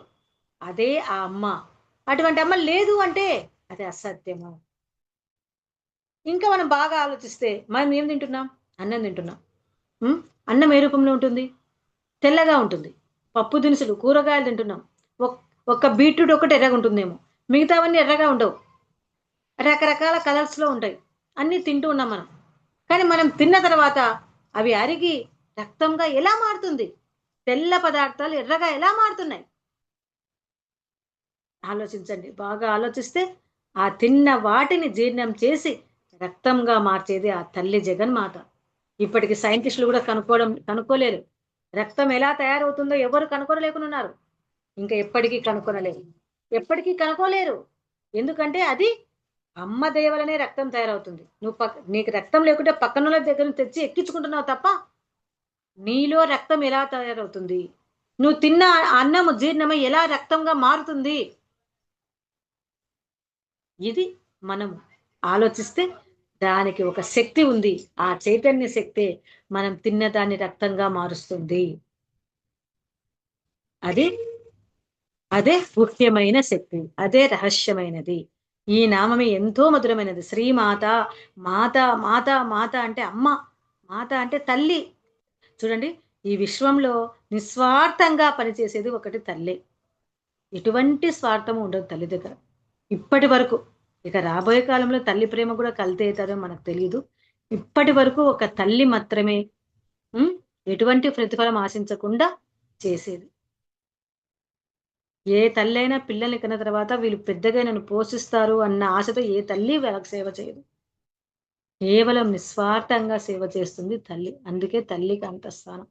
అదే ఆ అమ్మ. అటువంటి అమ్మ లేదు అంటే అది అసత్యము. ఇంకా మనం బాగా ఆలోచిస్తే మనం ఏం తింటున్నాం? అన్నం తింటున్నాం. అన్నం ఏ రూపంలో ఉంటుంది? తెల్లగా ఉంటుంది. పప్పు దినుసులు, కూరగాయలు తింటున్నాం. ఒక్క బీట్రూట్ ఒకటి ఎర్రగా ఉంటుందేమో, మిగతావన్నీ ఎర్రగా ఉండవు, రకరకాల కలర్స్లో ఉంటాయి. అన్నీ తింటూ ఉన్నాం మనం. కానీ మనం తిన్న తర్వాత అవి అరిగి రక్తంగా ఎలా మారుతుంది? తెల్ల పదార్థాలు ఎర్రగా ఎలా మారుతున్నాయి? ఆలోచించండి. బాగా ఆలోచిస్తే ఆ తిన్న వాటిని జీర్ణం చేసి రక్తంగా మార్చేది ఆ తల్లి జగన్మాత. ఇప్పటికి సైంటిస్టులు కూడా కనుక్కోలేరు. రక్తం ఎలా తయారవుతుందో ఎవరు కనుక్కోలేకున్నారు. ఇంకా ఎప్పటికీ కనుక్కోలేరు. ఎందుకంటే అది అమ్మ దయ వలనే రక్తం తయారవుతుంది. నీకు రక్తం లేకుంటే పక్కన వాళ్ళ దగ్గర నుంచి తెచ్చి ఎక్కించుకుంటున్నావు తప్ప నీలో రక్తం ఎలా తయారవుతుంది? నువ్వు తిన్న అన్నము జీర్ణమై ఎలా రక్తంగా మారుతుంది? ఇది మనము ఆలోచిస్తే దానికి ఒక శక్తి ఉంది. ఆ చైతన్య శక్తే మనం తిన్నదాన్ని రక్తంగా మారుస్తుంది. అది అదే ముఖ్యమైన శక్తి, అదే రహస్యమైనది. ఈ నామమే ఎంతో మధురమైనది. శ్రీమాత, మాత, మాత, మాత అంటే అమ్మ, మాత అంటే తల్లి. చూడండి, ఈ విశ్వంలో నిస్వార్థంగా పనిచేసేది ఒకటి తల్లి. ఎటువంటి స్వార్థము ఉండదు తల్లి దగ్గర ఇప్పటి వరకు. ఇక రాబోయే కాలంలో తల్లి ప్రేమ కూడా కల్తీ అవుతుందో మనకు తెలియదు. ఇప్పటి వరకు ఒక తల్లి మాత్రమే ఎటువంటి ప్రతిఫలం ఆశించకుండా చేసేది. ఏ తల్లి అయినా పిల్లల్ని కన్న తర్వాత వీళ్ళు పెద్దగా నన్ను పోషిస్తారు అన్న ఆశతో ఏ తల్లి వాళ్ళకి సేవ చేయదు. కేవలం నిస్వార్థంగా సేవ చేస్తుంది తల్లి. అందుకే తల్లికి అంత స్థానం.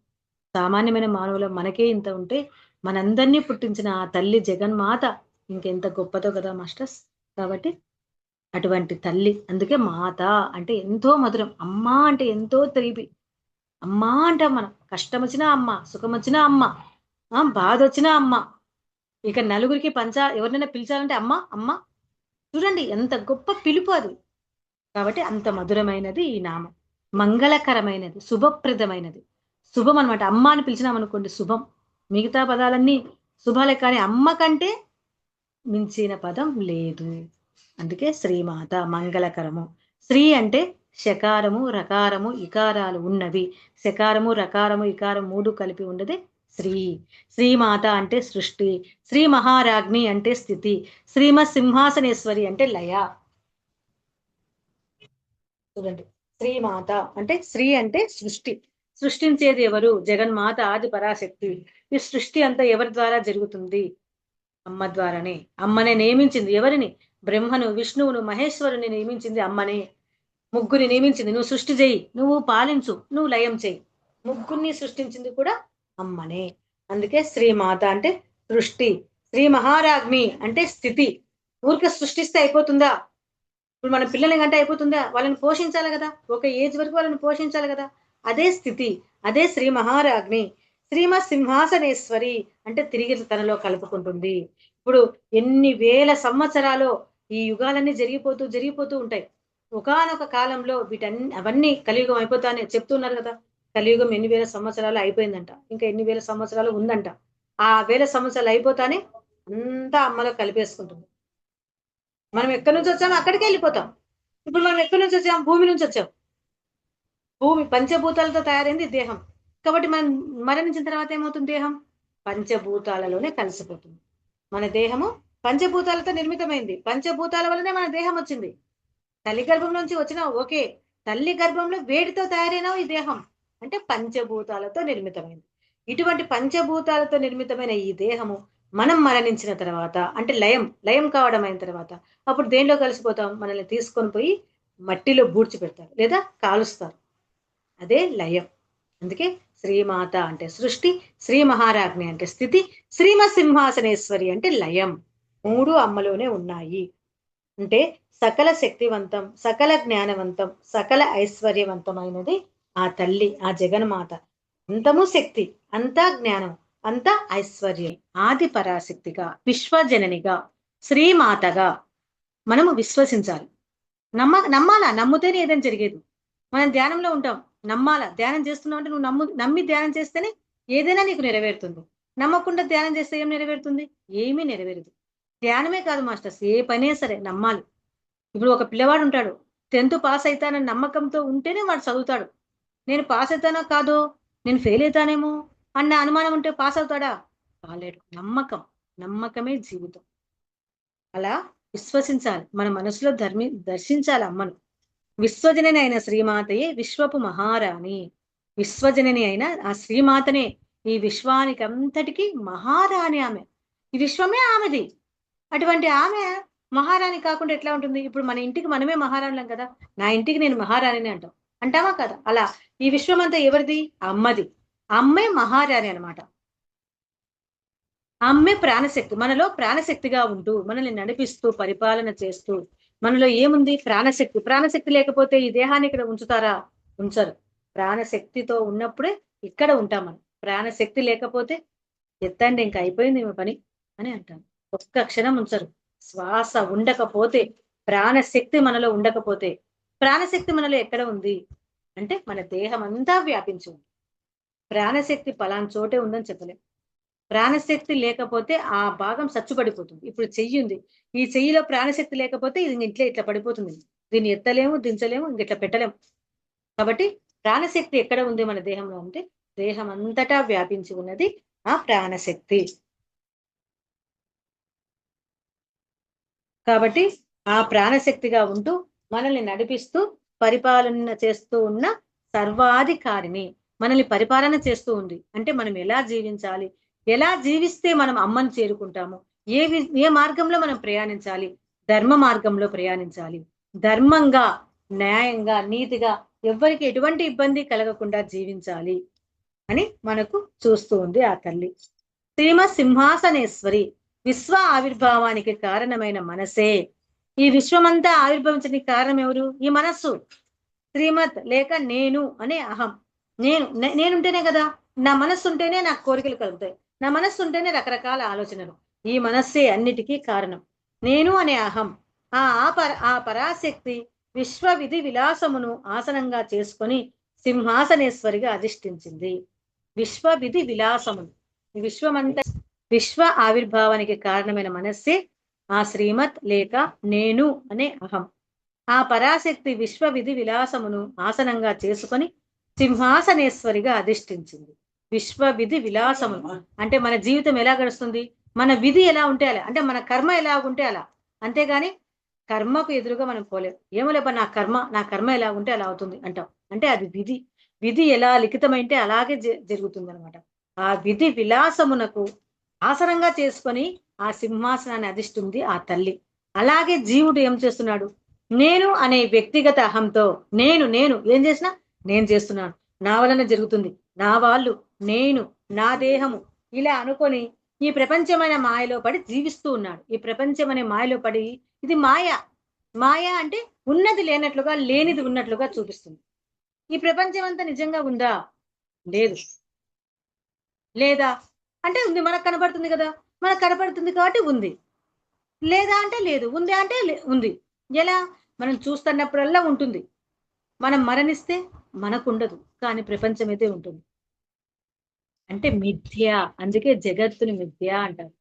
సామాన్యమైన మానవుల మనకే ఇంత ఉంటే మనందరినీ పుట్టించిన ఆ తల్లి జగన్మాత ఇంకెంత గొప్పదో కదా మాస్టర్స్. కాబట్టి అటువంటి తల్లి, అందుకే మాత అంటే ఎంతో మధురం. అమ్మ అంటే ఎంతో తెలిపి. అమ్మ అంటాం మనం. కష్టం వచ్చినా అమ్మ, సుఖం వచ్చినా అమ్మ, బాధ వచ్చినా అమ్మ. ఇక నలుగురికి ఎవరినైనా పిలిచాలంటే అమ్మ అమ్మ. చూడండి ఎంత గొప్ప పిలుపు అది. కాబట్టి అంత మధురమైనది ఈ నామం. మంగళకరమైనది, శుభప్రదమైనది. శుభం అనమాట. అమ్మ అని పిలిచినాం అనుకోండి శుభం. మిగతా పదాలన్నీ శుభాలే, కానీ అమ్మ కంటే మించిన పదం లేదు. అందుకే శ్రీమాత మంగళకరము. శ్రీ అంటే శకారము, రకారము, ఇకారాలు ఉన్నవి. శకారము, రకారము, ఇకారం 3 కలిపి ఉండదే శ్రీ. శ్రీమాత అంటే సృష్టి. శ్రీ మహారాజ్ఞి అంటే స్థితి. శ్రీమత్ సింహాసనేశ్వరి అంటే లయ. చూడండి, శ్రీమాత అంటే శ్రీ అంటే సృష్టి. సృష్టించేది ఎవరు? జగన్మాత ఆది పరాశక్తి. ఈ సృష్టి అంతా ఎవరి ద్వారా జరుగుతుంది? అమ్మ ద్వారానే. అమ్మనే నియమించింది. ఎవరిని? బ్రహ్మను, విష్ణువును, మహేశ్వరుని నియమించింది అమ్మనే. ముగ్గురిని నియమించింది. నువ్వు సృష్టి చేయి, నువ్వు పాలించు, నువ్వు లయం చేయి. ముగ్గురిని సృష్టించింది కూడా అమ్మనే. అందుకే శ్రీమాత అంటే సృష్టి. శ్రీ మహారాజ్ఞి అంటే స్థితి. ఊరికే సృష్టిస్తే అయిపోతుందా? ఇప్పుడు మన పిల్లల్ని కంటే అయిపోతుందా? వాళ్ళని పోషించాలి కదా, ఒక ఏజ్ వరకు వాళ్ళని పోషించాలి కదా. అదే స్థితి, అదే శ్రీ మహారాజ్ఞి. శ్రీమత్ సింహాసనేశ్వరి అంటే తిరిగి తనలో కలుపుకుంటుంది. ఇప్పుడు ఎన్ని వేల సంవత్సరాలు ఈ యుగాలన్నీ జరిగిపోతూ ఉంటాయి. ఒకానొక కాలంలో అవన్నీ కలియుగం అయిపోతానే చెప్తున్నారు కదా. కలియుగం ఎన్ని వేల సంవత్సరాలు అయిపోయిందంట, ఇంకా ఎన్ని వేల సంవత్సరాలు ఉందంట. ఆ వేల సంవత్సరాలు అయిపోతానే అంతా అమ్మలో కలిపేసుకుంటుంది. మనం ఎక్కడి నుంచి వచ్చామో అక్కడికి వెళ్ళిపోతాం. ఇప్పుడు మనం ఎక్కడి నుంచి వచ్చాం? భూమి నుంచి వచ్చాం. భూమి పంచభూతాలతో తయారైంది దేహం. కాబట్టి మనం మరణించిన తర్వాత ఏమవుతుంది? దేహం పంచభూతాలలోనే కలిసిపోతుంది. మన దేహము పంచభూతాలతో నిర్మితమైంది. పంచభూతాల వల్లనే మన దేహం వచ్చింది. తల్లి గర్భం నుంచి వచ్చినా ఓకే, తల్లి గర్భంలో వేడితో తయారైన ఈ దేహం అంటే పంచభూతాలతో నిర్మితమైంది. ఇటువంటి పంచభూతాలతో నిర్మితమైన ఈ దేహము మనం మరణించిన తర్వాత అంటే లయం కావడం అయిన తర్వాత అప్పుడు దేనిలో కలిసిపోతాం? మనల్ని తీసుకొని పోయి మట్టిలో బూడ్చిపెడతారు లేదా కాలుస్తారు. అదే లయం. అందుకే శ్రీమాత అంటే సృష్టి, శ్రీ మహారాజ్ఞి అంటే స్థితి, శ్రీమత్ సింహాసనేశ్వరి అంటే లయం. 3 అమ్మలోనే ఉన్నాయి. అంటే సకల శక్తివంతం, సకల జ్ఞానవంతం, సకల ఐశ్వర్యవంతమైనది ఆ తల్లి, ఆ జగన్మాత. అంతము శక్తి, అంతా జ్ఞానం, అంతా ఐశ్వర్యం. ఆది పరాశక్తిగా, విశ్వజననిగా, శ్రీమాతగా మనము విశ్వసించాలి. నమ్మాలా? నమ్ముతేనే ఏదైనా జరిగేది. మనం ధ్యానంలో ఉంటాం, నమ్మాలా? ధ్యానం చేస్తున్నావు అంటే నువ్వు నమ్మి ధ్యానం చేస్తేనే ఏదైనా నీకు నెరవేరుతుంది. నమ్మకుండా ధ్యానం చేస్తే ఏం నెరవేరుతుంది? ఏమీ నెరవేరదు. ధ్యానమే కాదు మాస్టర్స్, ఏ పనే సరే నమ్మాలి. ఇప్పుడు ఒక పిల్లవాడు ఉంటాడు, 10th పాస్ అవుతానని నమ్మకంతో ఉంటేనే వాడు చదువుతాడు. నేను పాస్ అవుతానో కాదో, నేను ఫెయిల్ అవుతానేమో అన్న అనుమానం ఉంటే పాస్ అవుతాడా? కాలేడు. నమ్మకమే జీవితం. అలా విశ్వసించాలి. మన మనసులో దర్శించాలి అమ్మను. విశ్వజనని అయిన శ్రీమాతయే విశ్వపు మహారాణి. విశ్వజనని అయిన ఆ శ్రీమాతనే ఈ విశ్వానికి అంతటికి మహారాణి. ఆమె ఈ విశ్వమే ఆమెది. అటువంటి ఆమె మహారాణి కాకుండా ఎట్లా ఉంటుంది? ఇప్పుడు మన ఇంటికి మనమే మహారాణులం కదా. నా ఇంటికి నేను మహారాణిని అంటామా కదా? అలా ఈ విశ్వం అంతా ఎవరిది? అమ్మది. అమ్మే మహారాణి అనమాట. అమ్మే ప్రాణశక్తి. మనలో ప్రాణశక్తిగా ఉంటూ మనల్ని నడిపిస్తూ పరిపాలన చేస్తూ మనలో ఏముంది? ప్రాణశక్తి. ప్రాణశక్తి లేకపోతే ఈ దేహాన్ని ఇక్కడ ఉంచుతారా? ఉంచరు. ప్రాణశక్తితో ఉన్నప్పుడే ఇక్కడ ఉంటాం మనం. ప్రాణశక్తి లేకపోతే ఎత్తండి ఇంక అయిపోయింది మీ పని అని అంటాను. ఒక్క క్షణం ఉంచరు. శ్వాస ఉండకపోతే, ప్రాణశక్తి మనలో ఉండకపోతే, ప్రాణశక్తి మనలో ఎక్కడ ఉంది అంటే మన దేహం అంతా వ్యాపించి ఉంది. ప్రాణశక్తి పలానా చోటే ఉందని చెప్పలేం. ప్రాణశక్తి లేకపోతే ఆ భాగం సచ్చుపడిపోతుంది. ఇప్పుడు చెయ్యి ఉంది. ఈ చెయ్యిలో ప్రాణశక్తి లేకపోతే ఇది ఇట్లా పడిపోతుంది. దీన్ని ఎత్తలేము, దించలేము, ఇట్లా పెట్టలేము. కాబట్టి ప్రాణశక్తి ఎక్కడ ఉంది మన దేహంలో అంటే దేహం అంతటా వ్యాపించి ఉన్నది ఆ ప్రాణశక్తి. కాబట్టి ఆ ప్రాణశక్తిగా ఉంటూ మనల్ని నడిపిస్తూ పరిపాలన చేస్తూ ఉన్న సర్వాధికారిని మనల్ని పరిపాలన చేస్తూ ఉంది. అంటే మనం ఎలా జీవించాలి, ఎలా జీవిస్తే మనం అమ్మని చేరుకుంటాము, ఏ మార్గంలో మనం ప్రయాణించాలి, ధర్మ మార్గంలో ప్రయాణించాలి, ధర్మంగా న్యాయంగా నీతిగా ఎవ్వరికి ఎటువంటి ఇబ్బంది కలగకుండా జీవించాలి అని మనకు చూస్తూ ఉంది ఆ తల్లి. శ్రీమత్ సింహాసనేశ్వరి విశ్వ ఆవిర్భావానికి కారణమైన మనసే. ఈ విశ్వమంతా ఆవిర్భవించడానికి కారణం ఎవరు? ఈ మనస్సు. శ్రీమత్ లేక నేను అనే అహం. నేనుంటేనే కదా, నా మనస్సు ఉంటేనే నాకు కోరికలు కలుగుతాయి, నా మనస్సు ఉంటేనే రకరకాల ఆలోచనలు. ఈ మనస్సే అన్నిటికీ కారణం. నేను అనే అహం ఆ పరాశక్తి విశ్వ విధి విలాసమును ఆసనంగా చేసుకొని సింహాసనేశ్వరిగా అధిష్ఠించింది. విశ్వ విధి విలాసమును, ఈ విశ్వమంతా విశ్వ ఆవిర్భావానికి కారణమైన మనస్సే ఆ శ్రీమత్ లేక నేను అనే అహం. ఆ పరాశక్తి విశ్వ విధి విలాసమును ఆసనంగా చేసుకొని సింహాసనేశ్వరిగా అధిష్ఠించింది. విశ్వ విధి విలాసమును అంటే మన జీవితం ఎలా గడుస్తుంది, మన విధి ఎలా ఉంటే అలా, అంటే మన కర్మ ఎలా ఉంటే అలా. అంతేగాని కర్మకు ఎదురుగా మనం పోలేం. ఏమో లేప నా కర్మ ఎలా ఉంటే అలా అవుతుంది అంటాం. అంటే అది విధి. విధి ఎలా లిఖితమైంటే అలాగే జరుగుతుంది అనమాట. ఆ విధి విలాసమునకు ఆసనంగా చేసుకొని ఆ సింహాసనాన్ని అధిష్ఠింది ఆ తల్లి. అలాగే జీవుడు ఏం చేస్తున్నాడు? నేను అనే వ్యక్తిగత అహంతో నేను ఏం చేసినా నేను చేస్తున్నాను, నా వలన జరుగుతుంది, నా వాళ్ళు, నేను, నా దేహము ఇలా అనుకొని ఈ ప్రపంచమైన మాయలో పడి జీవిస్తూ ఉన్నాడు. ఈ ప్రపంచం అనే మాయలో పడి ఇది మాయ. మాయ అంటే ఉన్నది లేనట్లుగా, లేనిది ఉన్నట్లుగా చూపిస్తుంది. ఈ ప్రపంచం అంతా నిజంగా ఉందా? లేదు. లేదా అంటే ఉంది. మనకు కనబడుతుంది కదా, మనకు కనబడుతుంది కాబట్టి ఉంది. లేదా అంటే లేదు. ఉంది అంటే ఉంది. ఎలా? మనం చూస్తున్నప్పుడల్లా ఉంటుంది. మనం మరణిస్తే మనకు ఉండదు, కానీ ప్రపంచం అయితే ఉంటుంది. అంటే మిథ్య. అందుకే జగత్తుని మిథ్య అంటారు.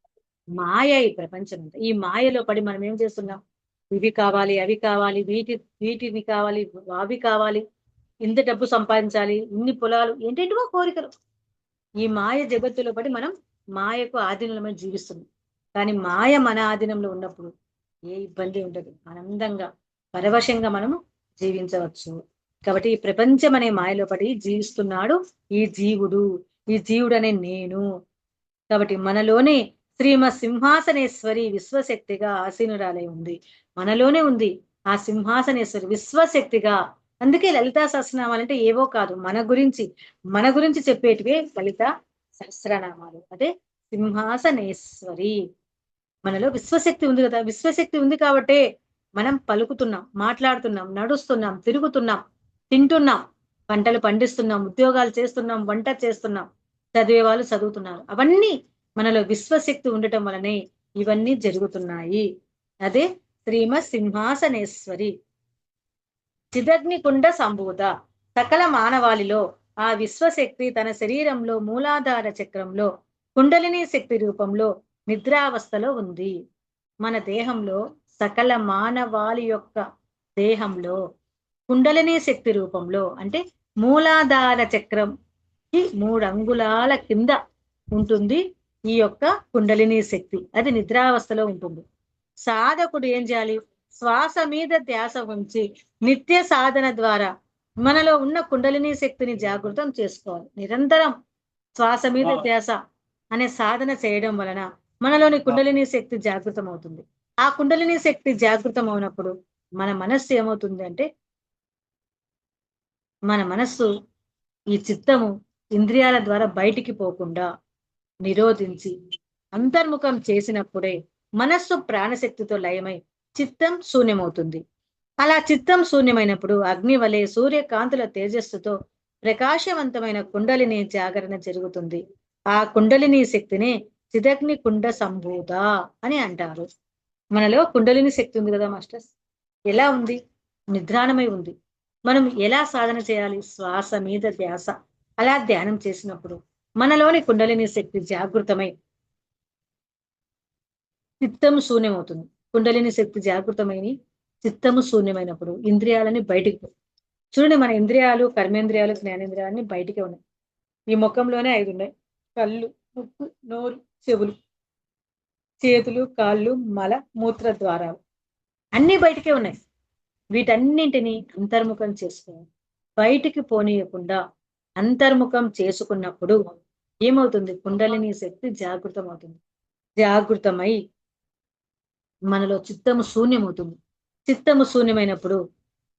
మాయ ఈ ప్రపంచం అంతా. ఈ మాయలో పడి మనం ఏం చేస్తున్నాం? ఇవి కావాలి, అవి కావాలి, వీటిని కావాలి, అవి కావాలి, ఇంత డబ్బు సంపాదించాలి, ఇన్ని పొలాలు, ఏంటేంటివో కోరికలు. ఈ మాయ జగత్తులో పడి మనం మాయకు ఆధీనంలో జీవిస్తున్నాం. కానీ మాయ మన ఆధీనంలో ఉన్నప్పుడు ఏ ఇబ్బంది ఉండదు. ఆనందంగా పరవశంగా మనము జీవించవచ్చు. కాబట్టి ఈ ప్రపంచం అనే మాయలో పడి జీవిస్తున్నాడు ఈ జీవుడు. ఈ జీవుడు అనే నేను. కాబట్టి మనలోనే శ్రీమత్ సింహాసనేశ్వరి విశ్వశక్తిగా ఆసీనురాలై ఉంది. మనలోనే ఉంది ఆ సింహాసనేశ్వరి విశ్వశక్తిగా. అందుకే లలితా సహస్రనామాలు అంటే ఏవో కాదు, మన గురించి చెప్పేటివే లలిత సహస్రనామాలు. అదే సింహాసనేశ్వరి. మనలో విశ్వశక్తి ఉంది కదా, విశ్వశక్తి ఉంది కాబట్టే మనం పలుకుతున్నాం, మాట్లాడుతున్నాం, నడుస్తున్నాం, తిరుగుతున్నాం, తింటున్నాం, పంటలు పండిస్తున్నాం, ఉద్యోగాలు చేస్తున్నాం, వంట చేస్తున్నాం, చదివే వాళ్ళు చదువుతున్నారు. అవన్నీ మనలో విశ్వశక్తి ఉండటం వలనే ఇవన్నీ జరుగుతున్నాయి. అదే శ్రీమత్ సింహాసనేశ్వరి చిదగ్నికుండ సంభూత. సకల మానవాళిలో ఆ విశ్వశక్తి తన శరీరంలో మూలాధార చక్రంలో కుండలిని శక్తి రూపంలో నిద్రావస్థలో ఉంది. మన దేహంలో సకల మానవాళి యొక్క దేహంలో కుండలిని శక్తి రూపంలో అంటే మూలాధార చక్రం 3 అంగుళాల కింద ఉంటుంది ఈ యొక్క కుండలిని శక్తి. అది నిద్రావస్థలో ఉంటుంది. సాధకుడు ఏం చేయాలి? శ్వాస మీద ధ్యాస ఉంచి నిత్య సాధన ద్వారా మనలో ఉన్న కుండలిని శక్తిని జాగృతం చేసుకోవాలి. నిరంతరం శ్వాస మీద ధ్యాస అనే సాధన చేయడం వలన మనలోని కుండలిని శక్తి జాగృతం అవుతుంది. ఆ కుండలిని శక్తి జాగృతం అవునప్పుడు మన మనస్సు ఏమవుతుంది అంటే, మన మనస్సు ఈ చిత్తము ఇంద్రియాల ద్వారా బయటికి పోకుండా నిరోధించి అంతర్ముఖం చేసినప్పుడే మనస్సు ప్రాణశక్తితో లయమై చిత్తం శూన్యమవుతుంది. అలా చిత్తం శూన్యమైనప్పుడు అగ్ని వలె సూర్యకాంతుల తేజస్సుతో ప్రకాశవంతమైన కుండలిని జాగరణ జరుగుతుంది. ఆ కుండలిని శక్తిని చిదగ్ని కుండ సంభూత అని అంటారు. మనలో కుండలిని శక్తి ఉంది కదా మాస్టర్స్, ఎలా ఉంది? నిద్రాణమై ఉంది. మనం ఎలా సాధన చేయాలి? శ్వాస మీద ధ్యాస. అలా ధ్యానం చేసినప్పుడు మనలోని కుండలిని శక్తి జాగృతమై చిత్తము శూన్యమవుతుంది. కుండలిని శక్తి జాగృతమైన చిత్తము శూన్యమైనప్పుడు ఇంద్రియాలని బయటికి చూడండి. మన ఇంద్రియాలు, కర్మేంద్రియాలు, జ్ఞానేంద్రియాలన్నీ బయటికే ఉన్నాయి. ఈ ముఖంలోనే 5 ఉన్నాయి: కళ్ళు, ముక్కు, నోరు, చెవులు, చేతులు, కాళ్ళు, మల మూత్ర ద్వారాలు అన్ని బయటికే ఉన్నాయి. వీటన్నింటినీ అంతర్ముఖం చేసుకోవాలి. బయటికి పోనీయకుండా అంతర్ముఖం చేసుకున్నప్పుడు ఏమవుతుంది? కుండలిని శక్తి జాగృతం అవుతుంది. జాగృతమై మనలో చిత్తము శూన్యమవుతుంది. చిత్తము శూన్యమైనప్పుడు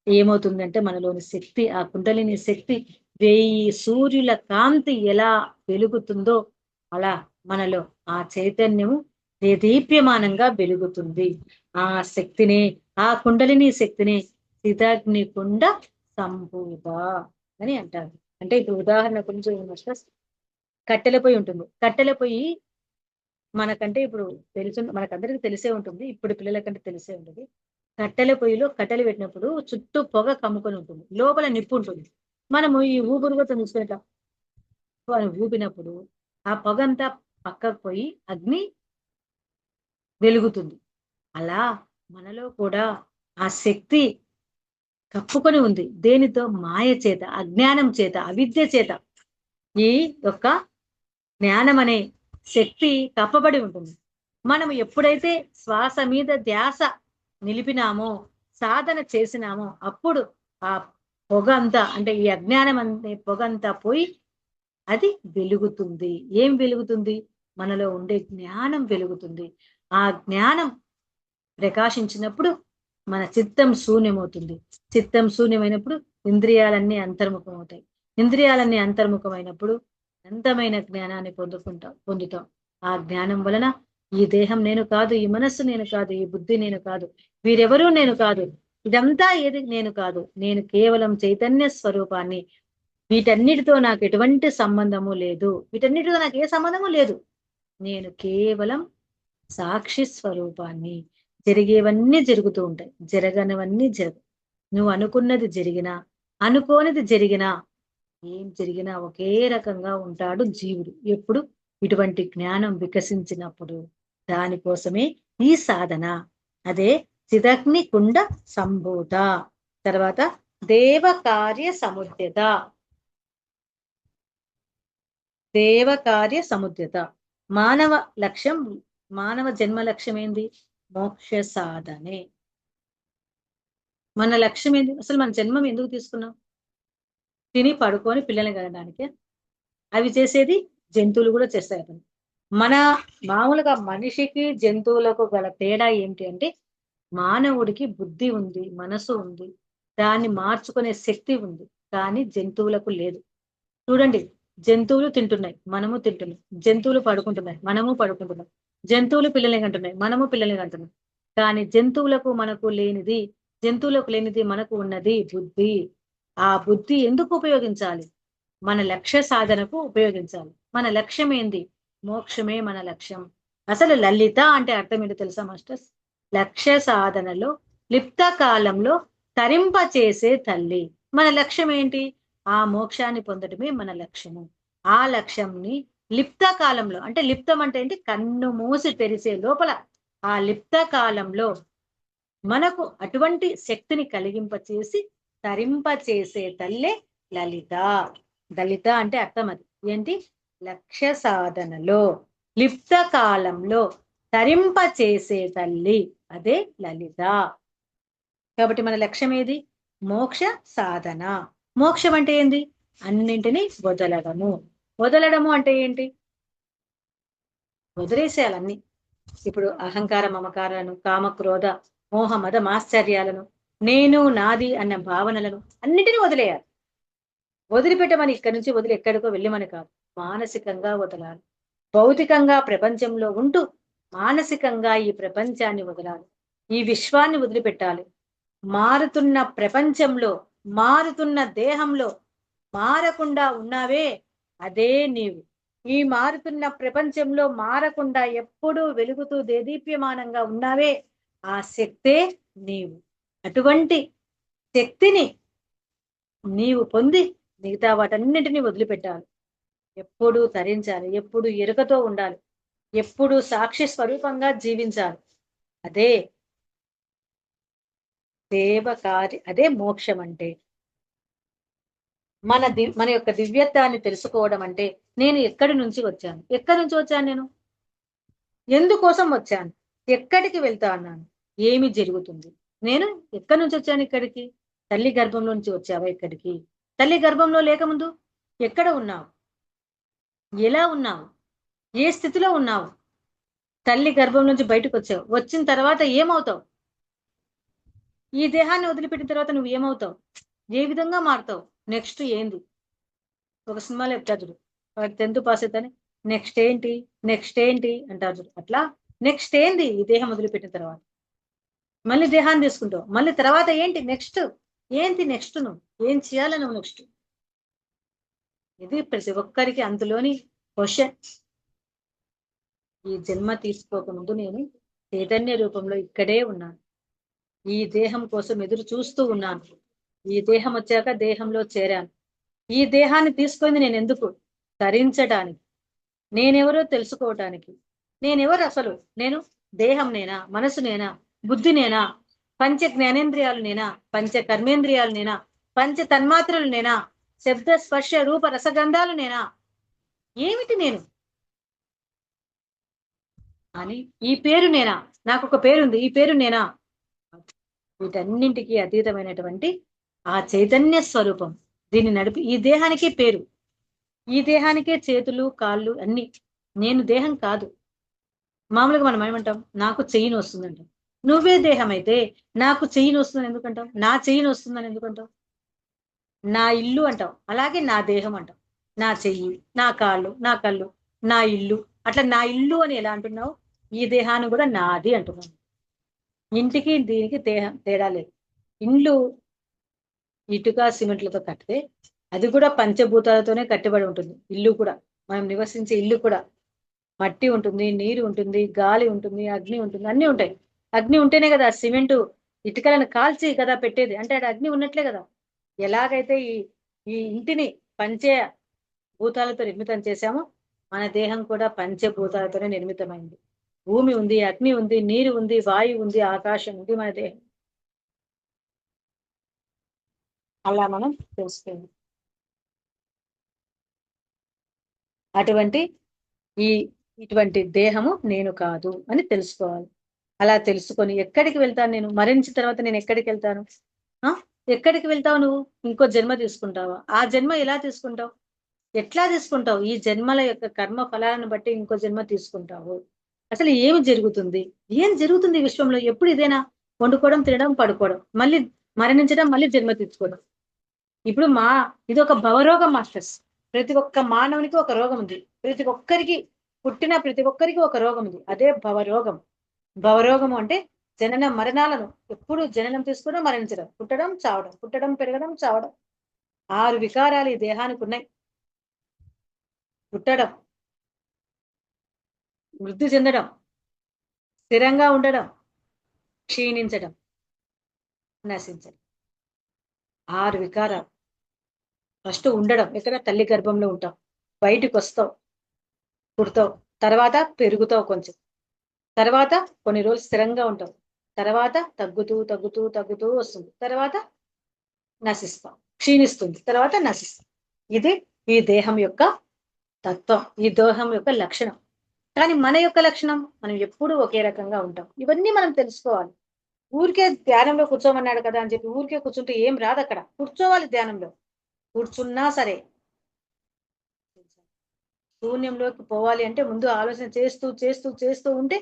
ఏమవుతుందంటే మనలోని శక్తి, ఆ కుండలిని శక్తి 1000 సూర్యుల కాంతి ఎలా వెలుగుతుందో అలా మనలో ఆ చైతన్యము దేదీప్యమానంగా వెలుగుతుంది. ఆ శక్తిని, ఆ కుండలిని శక్తిని చిదాగ్ని కుండ సంభూత అని అంటారు. అంటే ఇప్పుడు ఉదాహరణ కొంచెం కట్టెల పొయ్యి ఉంటుంది. కట్టెల పొయ్యి మనకంటే ఇప్పుడు మనకందరికి తెలిసే ఉంటుంది. ఇప్పుడు పిల్లలకంటే తెలిసే ఉంటుంది. కట్టెల పొయ్యిలో కట్టెలు పెట్టినప్పుడు చుట్టూ పొగ కమ్ముకొని ఉంటుంది, లోపల నిప్పు ఉంటుంది. మనము ఈ ఊపిరితో చూసుకునేట్లా ఊపినప్పుడు ఆ పొగంతా పక్కకు పోయి అగ్ని వెలుగుతుంది. అలా మనలో కూడా ఆ శక్తి కప్పుకొని ఉంది. దేనితో? మాయ చేత, అజ్ఞానం చేత, అవిద్య చేత. ఈ యొక్క జ్ఞానం అనే శక్తి కప్పబడి ఉంటుంది. మనం ఎప్పుడైతే శ్వాస మీద ధ్యాస నిలిపినామో, సాధన చేసినామో, అప్పుడు ఆ పొగ అంతా, అంటే ఈ అజ్ఞానం అనే పొగ అంతా పోయి అది వెలుగుతుంది. ఏం వెలుగుతుంది? మనలో ఉండే జ్ఞానం వెలుగుతుంది. ఆ జ్ఞానం ప్రకాశించినప్పుడు మన చిత్తం శూన్యమవుతుంది. చిత్తం శూన్యమైనప్పుడు ఇంద్రియాలన్నీ అంతర్ముఖం అవుతాయి. ఇంద్రియాలన్నీ అంతర్ముఖమైనప్పుడు అనంతమైన జ్ఞానాన్ని పొందుతాం. ఆ జ్ఞానం వలన ఈ దేహం నేను కాదు, ఈ మనస్సు నేను కాదు, ఈ బుద్ధి నేను కాదు, వీరెవరూ నేను కాదు, ఇదంతా ఏది నేను కాదు, నేను కేవలం చైతన్య స్వరూపాన్ని. వీటన్నిటితో నాకు ఎటువంటి సంబంధము లేదు. వీటన్నిటితో నాకు ఏ సంబంధము లేదు. నేను కేవలం సాక్షి స్వరూపాన్ని. జరిగేవన్నీ జరుగుతూ ఉంటాయి, జరగనివన్నీ జరగవు. నువ్వు అనుకున్నది జరిగినా, అనుకోనిది జరిగినా, ఏం జరిగినా ఒకే రకంగా ఉంటాడు జీవుడు ఎప్పుడు? ఇటువంటి జ్ఞానం వికసించినప్పుడు. దానికోసమే ఈ సాధన. అదే చిదగ్ని కుండ సంభూత. తర్వాత దేవకార్య సముద్యత. దేవకార్య సముద్యత. మానవ లక్ష్యం, మానవ జన్మ లక్ష్యం ఏంది? మోక్ష సాధనే. మన లక్ష్యం ఏంది? అసలు మన జన్మం ఎందుకు తీసుకున్నాం? తిని పడుకొని పిల్లల్ని కనడానికి. అవి చేసేది జంతువులు కూడా చేస్తాయి అతను. మన మామూలుగా మనిషికి జంతువులకు గల తేడా ఏంటి అంటే, మానవుడికి బుద్ధి ఉంది, మనసు ఉంది, దాన్ని మార్చుకునే శక్తి ఉంది. కానీ జంతువులకు లేదు. చూడండి, జంతువులు తింటున్నాయి, మనము తింటున్నాం. జంతువులు పడుకుంటున్నాయి, మనము పడుకుంటున్నాం. జంతువులు పిల్లల్ని కంటున్నాయి, మనము పిల్లల్ని కంటున్నాం. కానీ జంతువులకు లేనిది మనకు ఉన్నది బుద్ధి. ఆ బుద్ధి ఎందుకు ఉపయోగించాలి? మన లక్ష్య సాధనకు ఉపయోగించాలి. మన లక్ష్యం ఏంది? మోక్షమే మన లక్ష్యం. అసలు లలిత అంటే అర్థం ఏంటో తెలుసా మాస్టర్స్? లక్ష్య సాధనలో లిప్త కాలంలో తరింప చేసే తల్లి. మన లక్ష్యం ఏంటి? ఆ మోక్షాన్ని పొందడమే మన లక్ష్యము. ఆ లక్ష్యంని లిప్త కాలంలో, అంటే లిప్తం అంటే ఏంటి? కన్ను మూసి తెరిసే లోపల ఆ లిప్త కాలంలో మనకు అటువంటి శక్తిని కలిగింపచేసి తరింపచేసే తల్లే లలిత. దళిత అంటే అర్థం అది ఏంటి? లక్ష్య సాధనలో లిప్త కాలంలో తరింప చేసే తల్లి, అదే లలిత. కాబట్టి మన లక్ష్యం ఏది? మోక్ష సాధన. మోక్షం అంటే ఏంది? అన్నింటినీ వదలడము. వదలడము అంటే ఏంటి? వదిలేసేయాలన్నీ. ఇప్పుడు అహంకార మమకారాలను, కామ క్రోధ మోహ మద మాశ్చర్యాలను, నేను నాది అన్న భావనలను అన్నిటినీ వదిలేయాలి. వదిలిపెట్టమని ఇక్కడి నుంచి వదిలి ఎక్కడికో వెళ్ళమని కాదు, మానసికంగా వదలాలి. భౌతికంగా ప్రపంచంలో ఉంటూ మానసికంగా ఈ ప్రపంచాన్ని వదలాలి, ఈ విశ్వాన్ని వదిలిపెట్టాలి. మారుతున్న ప్రపంచంలో, మారుతున్న దేహంలో మారకుండా ఉన్నావే, అదే నీవు. ఈ మారుతున్న ప్రపంచంలో మారకుండా ఎప్పుడూ వెలుగుతూ దేదీప్యమానంగా ఉన్నావే, ఆ శక్తే నీవు. అటువంటి శక్తిని నీవు పొంది మిగతా వాటన్నిటిని వదిలిపెట్టాలి. ఎప్పుడూ తరించాలి, ఎప్పుడు ఎరుకతో ఉండాలి, ఎప్పుడు సాక్షి స్వరూపంగా జీవించాలి. అదే అదే మోక్షం అంటే. మన యొక్క దివ్యత్వాన్ని తెలుసుకోవడం అంటే, నేను ఎక్కడి నుంచి వచ్చాను, ఎక్కడి నుంచి వచ్చాను, నేను ఎందుకోసం వచ్చాను, ఎక్కడికి వెళ్తా అన్నాను, ఏమి జరుగుతుంది, నేను ఎక్కడి నుంచి వచ్చాను ఇక్కడికి. తల్లి గర్భంలో నుంచి వచ్చావా ఇక్కడికి? తల్లి గర్భంలో లేకముందు ఎక్కడ ఉన్నావు, ఎలా ఉన్నావు, ఏ స్థితిలో ఉన్నావు? తల్లి గర్భం నుంచి బయటకు వచ్చావు, వచ్చిన తర్వాత ఏమవుతావు? ఈ దేహాన్ని వదిలిపెట్టిన తర్వాత నువ్వు ఏమవుతావు, ఏ విధంగా మారుతావు, నెక్స్ట్ ఏంది? ఒక సినిమాలో చెప్తారు చూడు, వాడు 10th పాస్ అవుతానే నెక్స్ట్ ఏంటి, నెక్స్ట్ ఏంటి అంటారు చూడు. అట్లా నెక్స్ట్ ఏంది ఈ దేహం వదిలిపెట్టిన తర్వాత? మళ్ళీ దేహాన్ని తీసుకుంటావు, మళ్ళీ తర్వాత ఏంటి నెక్స్ట్? ఏంటి నెక్స్ట్? నువ్వు ఏం చేయాలి నువ్వు నెక్స్ట్? ఇది ప్రతి ఒక్కరికి అందులోని క్వశ్చన్. ఈ జన్మ తీసుకోకముందు నేను చైతన్య రూపంలో ఇక్కడే ఉన్నాను, ఈ దేహం కోసం ఎదురు చూస్తూ ఉన్నాను. ఈ దేహం వచ్చాక దేహంలో చేరాను. ఈ దేహాన్ని తీసుకుంది నేను ఎందుకు? తరించడానికి, నేనెవరో తెలుసుకోవటానికి. నేనెవరు అసలు? నేను దేహం నేనా, మనసు నేనా, బుద్ధి నేనా, పంచ జ్ఞానేంద్రియాలు నేనా, పంచ కర్మేంద్రియాలు నేనా, పంచ తన్మాత్రలు నేనా, శబ్ద స్పర్శ రూప రసగంధాలు నేనా, ఏమిటి నేను అని? ఈ పేరు నేనా, నాకు ఒక పేరుంది, ఈ పేరు నేనా? వీటన్నింటికి అతీతమైనటువంటి ఆ చైతన్య స్వరూపం దీన్ని నడిపి, ఈ దేహానికే పేరు, ఈ దేహానికే చేతులు కాళ్ళు అన్ని. నేను దేహం కాదు. మామూలుగా మనం ఏమంటాం, నాకు చెయ్యిని వస్తుందంటాం. నువ్వే దేహం అయితే నాకు చెయ్యిని వస్తుందని ఎందుకంటావు? నా చెయ్యిని వస్తుందని ఎందుకంటావు? నా ఇల్లు అంటావు, అలాగే నా దేహం అంటావు. నా చెయ్యి, నా కాళ్ళు, నా కళ్ళు, నా ఇల్లు. అట్లా నా ఇల్లు అని ఎలా అంటున్నావు? ఈ దేహాన్ని కూడా నాది అంటున్నావు. ఇంటికి దీనికి తేడా లేదు. ఇండ్లు ఇటుక సిమెంట్లతో కట్టితే అది కూడా పంచభూతాలతోనే కట్టబడి ఉంటుంది. ఇల్లు కూడా, మనం నివసించే ఇల్లు కూడా మట్టి ఉంటుంది, నీరు ఉంటుంది, గాలి ఉంటుంది, అగ్ని ఉంటుంది, అన్ని ఉంటాయి. అగ్ని ఉంటేనే కదా సిమెంటు ఇటుకలను కాల్చి కదా పెట్టేది, అంటే అక్కడ అగ్ని ఉన్నట్లే కదా. ఎలాగైతే ఈ ఈ ఇంటిని పంచ భూతాలతో నిర్మితం చేశామో, మన దేహం కూడా పంచభూతాలతోనే నిర్మితమైంది. భూమి ఉంది, అగ్ని ఉంది, నీరు ఉంది, వాయువు ఉంది, ఆకాశం ఉంది మన దేహం. అలా మనం తెలుసుకోండి. అటువంటి ఈ ఇటువంటి దేహము నేను కాదు అని తెలుసుకోవాలి. అలా తెలుసుకొని ఎక్కడికి వెళ్తాను నేను? మరణించిన తర్వాత నేను ఎక్కడికి వెళ్తాను? ఎక్కడికి వెళ్తావు నువ్వు? ఇంకో జన్మ తీసుకుంటావా? ఆ జన్మ ఎలా తీసుకుంటావు? ఎట్లా తీసుకుంటావు? ఈ జన్మల యొక్క కర్మ ఫలాలను బట్టి ఇంకో జన్మ తీసుకుంటావు. అసలు ఏమి జరుగుతుంది? ఏం జరుగుతుంది ఈ విశ్వంలో? ఎప్పుడు ఇదేనా? వండుకోవడం, తినడం, పడుకోవడం, మళ్ళీ మరణించడం, మళ్ళీ జన్మ తెచ్చుకోవడం. ఇప్పుడు ఇది ఒక భవరోగం మాస్టర్స్. ప్రతి ఒక్క మానవునికి ఒక రోగం ఉంది. ప్రతి ఒక్కరికి పుట్టిన ప్రతి ఒక్కరికి ఒక రోగం ఉంది. అదే భవరోగం. భవరోగం అంటే జనన మరణాలను, ఎప్పుడు జననం తీసుకోవడం, మరణించడం, పుట్టడం, చావడం, పుట్టడం, పెరగడం, చావడం. 6 వికారాలు ఈ దేహానికి ఉన్నాయి. పుట్టడం, వృద్ధి చెందడం, స్థిరంగా ఉండడం, క్షీణించడం, నశించడం. 6 వికారాలు. ఫస్ట్ ఉండడం, ఎక్కడ? తల్లి గర్భంలో ఉంటావు, బయటికి వస్తావు, పుడతావు, తర్వాత పెరుగుతావు కొంచెం, తర్వాత కొన్ని రోజులు స్థిరంగా ఉంటావు, తర్వాత తగ్గుతూ తగ్గుతూ తగ్గుతూ వస్తుంది, తర్వాత నశిస్తాం, క్షీణిస్తుంది, తర్వాత నశిస్తాం. ఇది ఈ దేహం యొక్క తత్వం, ఈ దేహం యొక్క లక్షణం. కానీ మన యొక్క లక్షణం, మనం ఎప్పుడూ ఒకే రకంగా ఉంటాం. ఇవన్నీ మనం తెలుసుకోవాలి. ఊరికే ధ్యానంలో కూర్చోమన్నాడు కదా అని చెప్పి ఊరికే కూర్చుంటే ఏం రాదు. అక్కడ కూర్చోవాలి, ధ్యానంలో కూర్చున్నా సరే. శూన్యంలోకి పోవాలి అంటే ముందు ఆలోచన చేస్తూ చేస్తూ చేస్తూ ఉంటే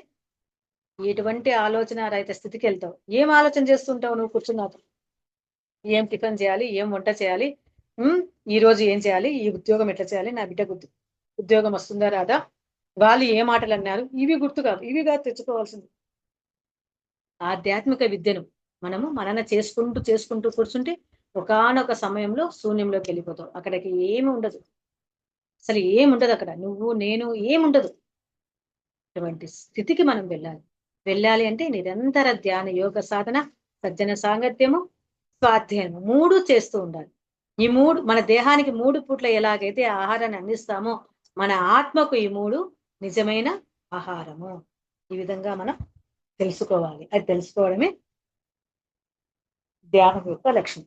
ఎటువంటి ఆలోచన రహిత స్థితికి వెళ్తావు. ఏం ఆలోచన చేస్తుంటావు నువ్వు కూర్చున్నావు? ఏం టిఫిన్ చేయాలి, ఏం వంట చేయాలి, ఈ రోజు ఏం చేయాలి, ఈ ఉద్యోగం ఎట్లా చేయాలి, నా బిడ్డకు ఉద్యోగం వస్తుందా రాదా, వాళ్ళు ఏ మాటలు అన్నారు, ఇవి గుర్తు కాదు, ఇవిగా తెచ్చుకోవాల్సింది. ఆధ్యాత్మిక విద్యను మనము మనన చేసుకుంటూ చేసుకుంటూ కూర్చుంటే ఒకానొక సమయంలో శూన్యంలోకి వెళ్ళిపోతావు. అక్కడికి ఏమి ఉండదు, అసలు ఏముండదు అక్కడ. నువ్వు నేను ఏముండదు. అటువంటి స్థితికి మనం వెళ్ళాలి. వెళ్ళాలి అంటే నిరంతర ధ్యాన యోగ సాధన, సజ్జన సాంగత్యము, స్వాధ్యాయము 3 చేస్తూ ఉండాలి. ఈ 3 మన దేహానికి 3 పూట్ల ఎలాగైతే ఆహారాన్ని అందిస్తామో మన ఆత్మకు ఈ 3 నిజమైన ఆహారము. ఈ విధంగా మనం తెలుసుకోవాలి. అది తెలుసుకోవడమే ధ్యానం యొక్క లక్ష్యం.